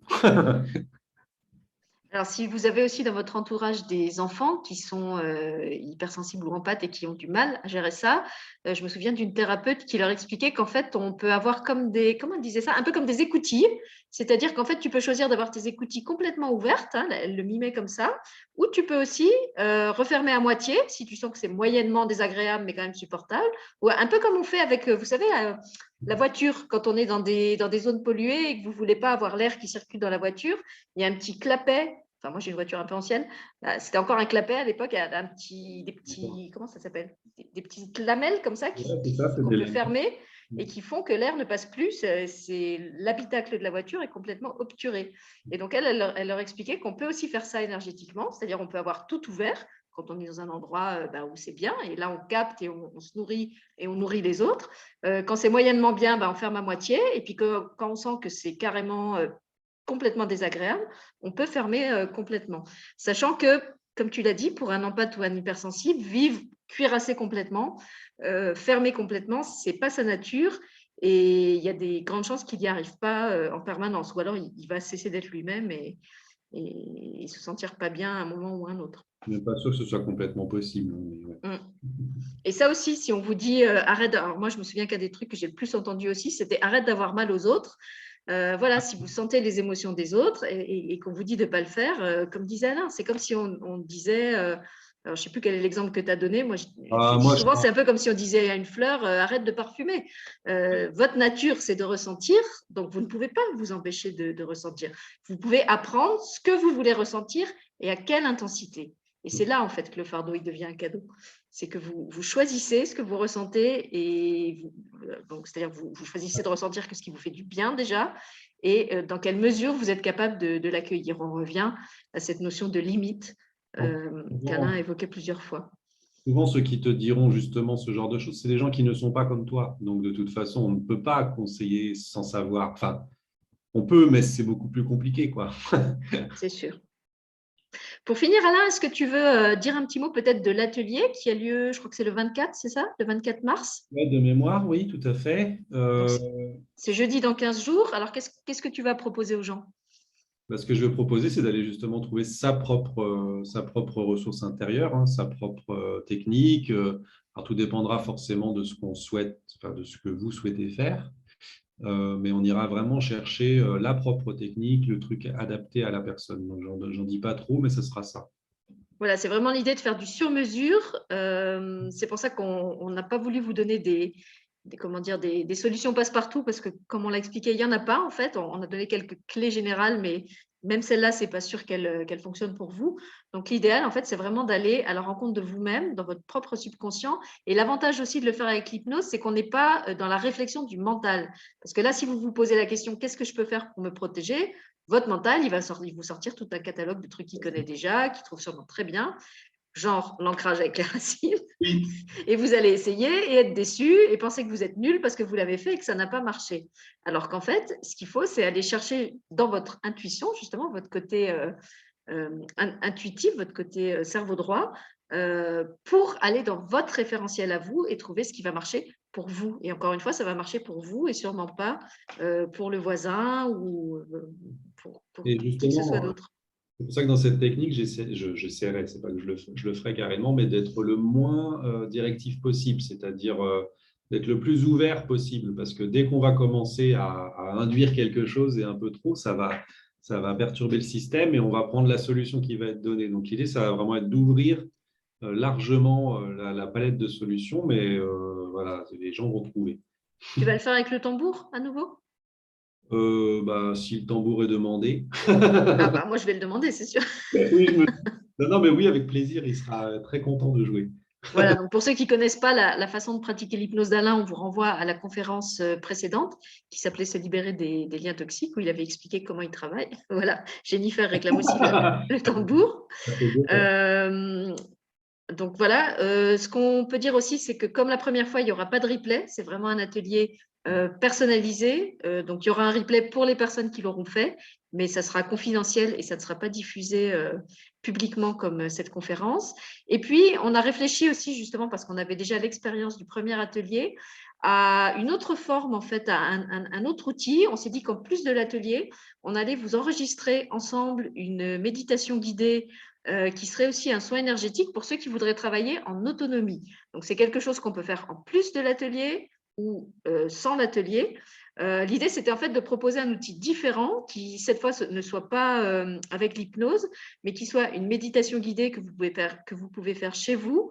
Alors, si vous avez aussi dans votre entourage des enfants qui sont hypersensibles ou empathes et qui ont du mal à gérer ça, je me souviens d'une thérapeute qui leur expliquait qu'en fait, on peut avoir comme comment elle disait ça, un peu comme des écoutilles, c'est-à-dire qu'en fait, tu peux choisir d'avoir tes écoutilles complètement ouvertes, hein, elle le mimait comme ça, ou tu peux aussi refermer à moitié si tu sens que c'est moyennement désagréable mais quand même supportable, ou un peu comme on fait avec, vous savez, la voiture, quand on est dans des zones polluées et que vous ne voulez pas avoir l'air qui circule dans la voiture, il y a un petit clapet. Enfin, moi, j'ai une voiture un peu ancienne. C'était encore un clapet à l'époque, des petits, comment ça s'appelle, des petites lamelles comme ça Ouais, c'est ça, c'est qu'on des peut lames. fermer et qui font que l'air ne passe plus. C'est l'habitacle de la voiture est complètement obturé. Et donc, elle leur expliquait qu'on peut aussi faire ça énergétiquement, c'est-à-dire on peut avoir tout ouvert quand on est dans un endroit où c'est bien, et là, on capte et on se nourrit et on nourrit les autres. Quand c'est moyennement bien, on ferme à moitié, et puis quand on sent que c'est carrément complètement désagréable, on peut fermer complètement. Sachant que, comme tu l'as dit, pour un empathe ou un hypersensible, vivre cuirassé complètement, fermé complètement, ce n'est pas sa nature, et il y a des grandes chances qu'il n'y arrive pas en permanence, ou alors il va cesser d'être lui-même et se sentir pas bien à un moment ou à un autre. Je ne suis pas sûr que ce soit complètement possible. Mais ouais. Et ça aussi, si on vous dit arrête, alors moi je me souviens qu'un des trucs que j'ai le plus entendu aussi, c'était arrête d'avoir mal aux autres. Voilà, si vous sentez les émotions des autres et qu'on vous dit de ne pas le faire, comme disait Alain, c'est comme si on disait, alors je ne sais plus quel est l'exemple que tu as donné, moi je dis Moi, je souvent, pense. c'est un peu comme si on disait à une fleur, arrête de parfumer. Votre nature, c'est de ressentir, donc vous ne pouvez pas vous empêcher de ressentir. Vous pouvez apprendre ce que vous voulez ressentir et à quelle intensité. Et c'est là, en fait, que le fardeau, il devient un cadeau. C'est que vous choisissez ce que vous ressentez et donc, c'est-à-dire vous choisissez de ressentir que ce qui vous fait du bien déjà et dans quelle mesure vous êtes capable de l'accueillir. On revient à cette notion de limite qu'Alain a évoquée plusieurs fois. Souvent, ceux qui te diront justement ce genre de choses, c'est des gens qui ne sont pas comme toi. Donc, de toute façon, on ne peut pas conseiller sans savoir. Enfin, on peut, mais c'est beaucoup plus compliqué, quoi. C'est sûr. Pour finir, Alain, est-ce que tu veux dire un petit mot peut-être de l'atelier qui a lieu, je crois que c'est le 24, c'est ça? Le 24 mars? Ouais, de mémoire, oui, tout à fait. Donc, c'est jeudi dans 15 jours. Alors, qu'est-ce que tu vas proposer aux gens? Ce que je vais proposer, c'est d'aller justement trouver sa propre ressource intérieure, hein, sa propre technique. Alors, tout dépendra forcément de ce qu'on souhaite, enfin, de ce que vous souhaitez faire. Mais on ira vraiment chercher la propre technique, le truc adapté à la personne. Donc, j'en dis pas trop, mais ce sera ça. Voilà, c'est vraiment l'idée de faire du sur-mesure. C'est pour ça qu'on n'a pas voulu vous donner comment dire, des solutions passe-partout parce que, comme on l'a expliqué, il n'y en a pas en fait. On a donné quelques clés générales, mais même celle-là, ce n'est pas sûr qu'elle fonctionne pour vous. Donc, l'idéal, en fait, c'est vraiment d'aller à la rencontre de vous-même, dans votre propre subconscient. Et l'avantage aussi de le faire avec l'hypnose, c'est qu'on n'est pas dans la réflexion du mental. Parce que là, si vous vous posez la question, qu'est-ce que je peux faire pour me protéger? Votre mental, il va vous sortir tout un catalogue de trucs qu'il connaît déjà, qu'il trouve sûrement très bien, genre l'ancrage avec les racines. Oui. Et vous allez essayer et être déçu et penser que vous êtes nul parce que vous l'avez fait et que ça n'a pas marché. Alors qu'en fait, ce qu'il faut, c'est aller chercher dans votre intuition, justement, votre côté intuitif, votre côté cerveau droit, pour aller dans votre référentiel à vous et trouver ce qui va marcher pour vous. Et encore une fois, ça va marcher pour vous et sûrement pas pour le voisin ou pour Et qui que ce soit justement, d'autre. c'est pour ça que dans cette technique, j'essaierai, c'est pas que je le ferai carrément, mais d'être le moins directif possible, c'est-à-dire d'être le plus ouvert possible, parce que dès qu'on va commencer à induire quelque chose et un peu trop, ça va perturber le système et on va prendre la solution qui va être donnée. Donc l'idée, ça va vraiment être d'ouvrir largement la palette de solutions, mais voilà, les gens vont trouver. Tu vas le faire avec le tambour à nouveau? Si le tambour est demandé. Ah bah moi je vais le demander, c'est sûr. Oui, non, non, mais oui, avec plaisir, il sera très content de jouer. Voilà, donc pour ceux qui ne connaissent pas la façon de pratiquer l'hypnose d'Alain, on vous renvoie à la conférence précédente qui s'appelait Se libérer des liens toxiques, où il avait expliqué comment il travaille. Voilà, Jennifer réclame aussi le tambour. Donc voilà, ce qu'on peut dire aussi, c'est que comme la première fois, il n'y aura pas de replay, c'est vraiment un atelier personnalisé. Donc il y aura un replay pour les personnes qui l'auront fait, mais ça sera confidentiel et ça ne sera pas diffusé publiquement comme cette conférence. Et puis, on a réfléchi aussi, justement, parce qu'on avait déjà l'expérience du premier atelier, à une autre forme, en fait, à un autre outil. On s'est dit qu'en plus de l'atelier, on allait vous enregistrer ensemble une méditation guidée qui serait aussi un soin énergétique pour ceux qui voudraient travailler en autonomie. Donc, c'est quelque chose qu'on peut faire en plus de l'atelier ou sans l'atelier. L'idée, c'était en fait de proposer un outil différent qui, cette fois, ne soit pas avec l'hypnose, mais qui soit une méditation guidée que vous pouvez faire chez vous,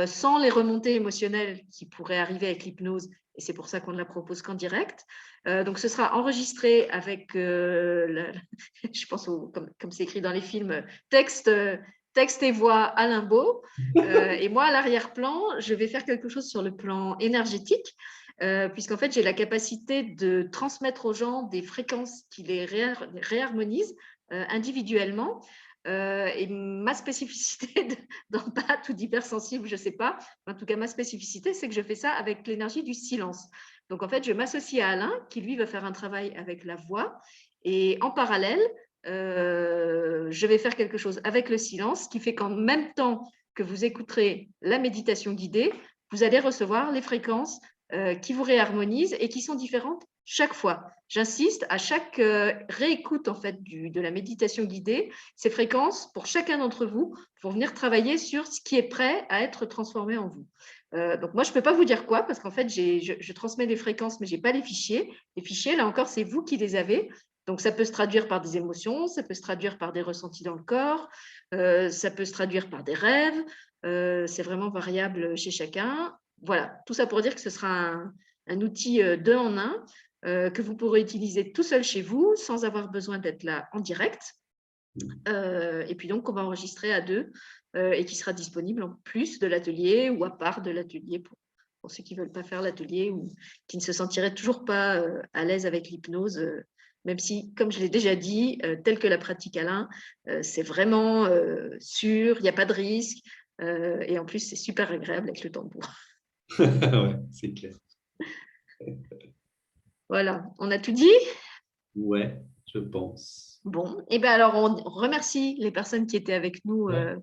sans les remontées émotionnelles qui pourraient arriver avec l'hypnose. Et c'est pour ça qu'on ne la propose qu'en direct. Donc, ce sera enregistré avec, je pense, comme c'est écrit dans les films, texte et voix Alain Beau. Et moi, à l'arrière-plan, je vais faire quelque chose sur le plan énergétique. Puisqu'en fait, j'ai la capacité de transmettre aux gens des fréquences qui les réharmonisent individuellement. Et ma spécificité d'empathie ou d'hypersensible, je ne sais pas, en tout cas, ma spécificité, c'est que je fais ça avec l'énergie du silence. Donc, en fait, je m'associe à Alain, qui, lui, va faire un travail avec la voix. Et en parallèle, je vais faire quelque chose avec le silence, qui fait qu'en même temps que vous écouterez la méditation guidée, vous allez recevoir les fréquences qui vous réharmonisent et qui sont différentes chaque fois. J'insiste, à chaque réécoute en fait, de la méditation guidée, ces fréquences, pour chacun d'entre vous, vont venir travailler sur ce qui est prêt à être transformé en vous. Donc moi, je ne peux pas vous dire quoi, parce qu'en fait, je transmets des fréquences, mais je n'ai pas les fichiers. Les fichiers, là encore, c'est vous qui les avez. Donc, ça peut se traduire par des émotions, ça peut se traduire par des ressentis dans le corps, ça peut se traduire par des rêves. C'est vraiment variable chez chacun. Voilà, tout ça pour dire que ce sera un outil 2 en 1 que vous pourrez utiliser tout seul chez vous sans avoir besoin d'être là en direct. Et puis donc, on va enregistrer à 2 et qui sera disponible en plus de l'atelier ou à part de l'atelier pour ceux qui ne veulent pas faire l'atelier ou qui ne se sentiraient toujours pas à l'aise avec l'hypnose. Même si, comme je l'ai déjà dit, tel que la pratique Alain, c'est vraiment sûr, il n'y a pas de risque. Et en plus, c'est super agréable avec le tambour. Ouais, c'est clair. Voilà, on a tout dit? Ouais, je pense. Bon, et bien alors on remercie les personnes qui étaient avec nous Ouais.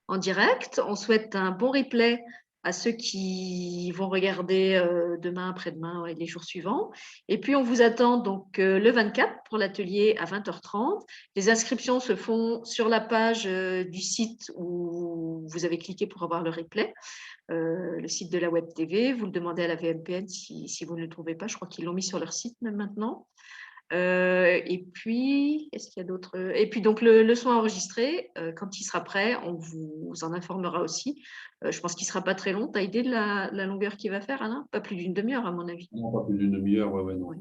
en direct. On souhaite un bon replay à ceux qui vont regarder demain, après-demain et les jours suivants. Et puis, on vous attend donc le 24 pour l'atelier à 20h30. Les inscriptions se font sur la page du site où vous avez cliqué pour avoir le replay, le site de la Web TV. Vous le demandez à la VMPN si vous ne le trouvez pas. Je crois qu'ils l'ont mis sur leur site même maintenant. Et puis, est-ce qu'il y a d'autres? Et puis, donc, le soin enregistré, quand il sera prêt, on vous en informera aussi. Je pense qu'il ne sera pas très long. Tu as idée de la longueur qu'il va faire, Alain? Pas plus d'une demi-heure, à mon avis. Non, pas plus d'une demi-heure, ouais, non. Ouais.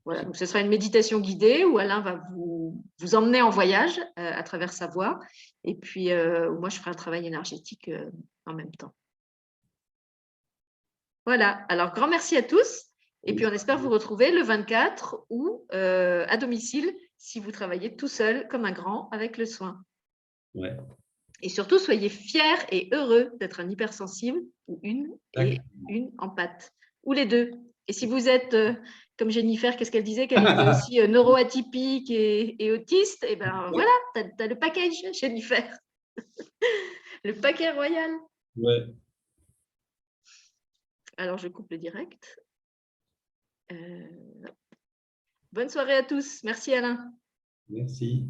Voilà, donc ce sera une méditation guidée où Alain va vous emmener en voyage à travers sa voix. Et puis, moi, je ferai un travail énergétique en même temps. Voilà, alors grand merci à tous. Et puis, on espère vous retrouver le 24 ou à domicile si vous travaillez tout seul comme un grand avec le soin. Ouais. Et surtout, soyez fiers et heureux d'être un hypersensible ou une empathe, ou les deux. Et si vous êtes, comme Jennifer, qu'est-ce qu'elle disait? Qu'elle était aussi neuroatypique et autiste, et bien voilà, tu as le package, Jennifer. Le paquet royal. Ouais. Alors, je coupe le direct. Bonne soirée à tous. Merci Alain. Merci.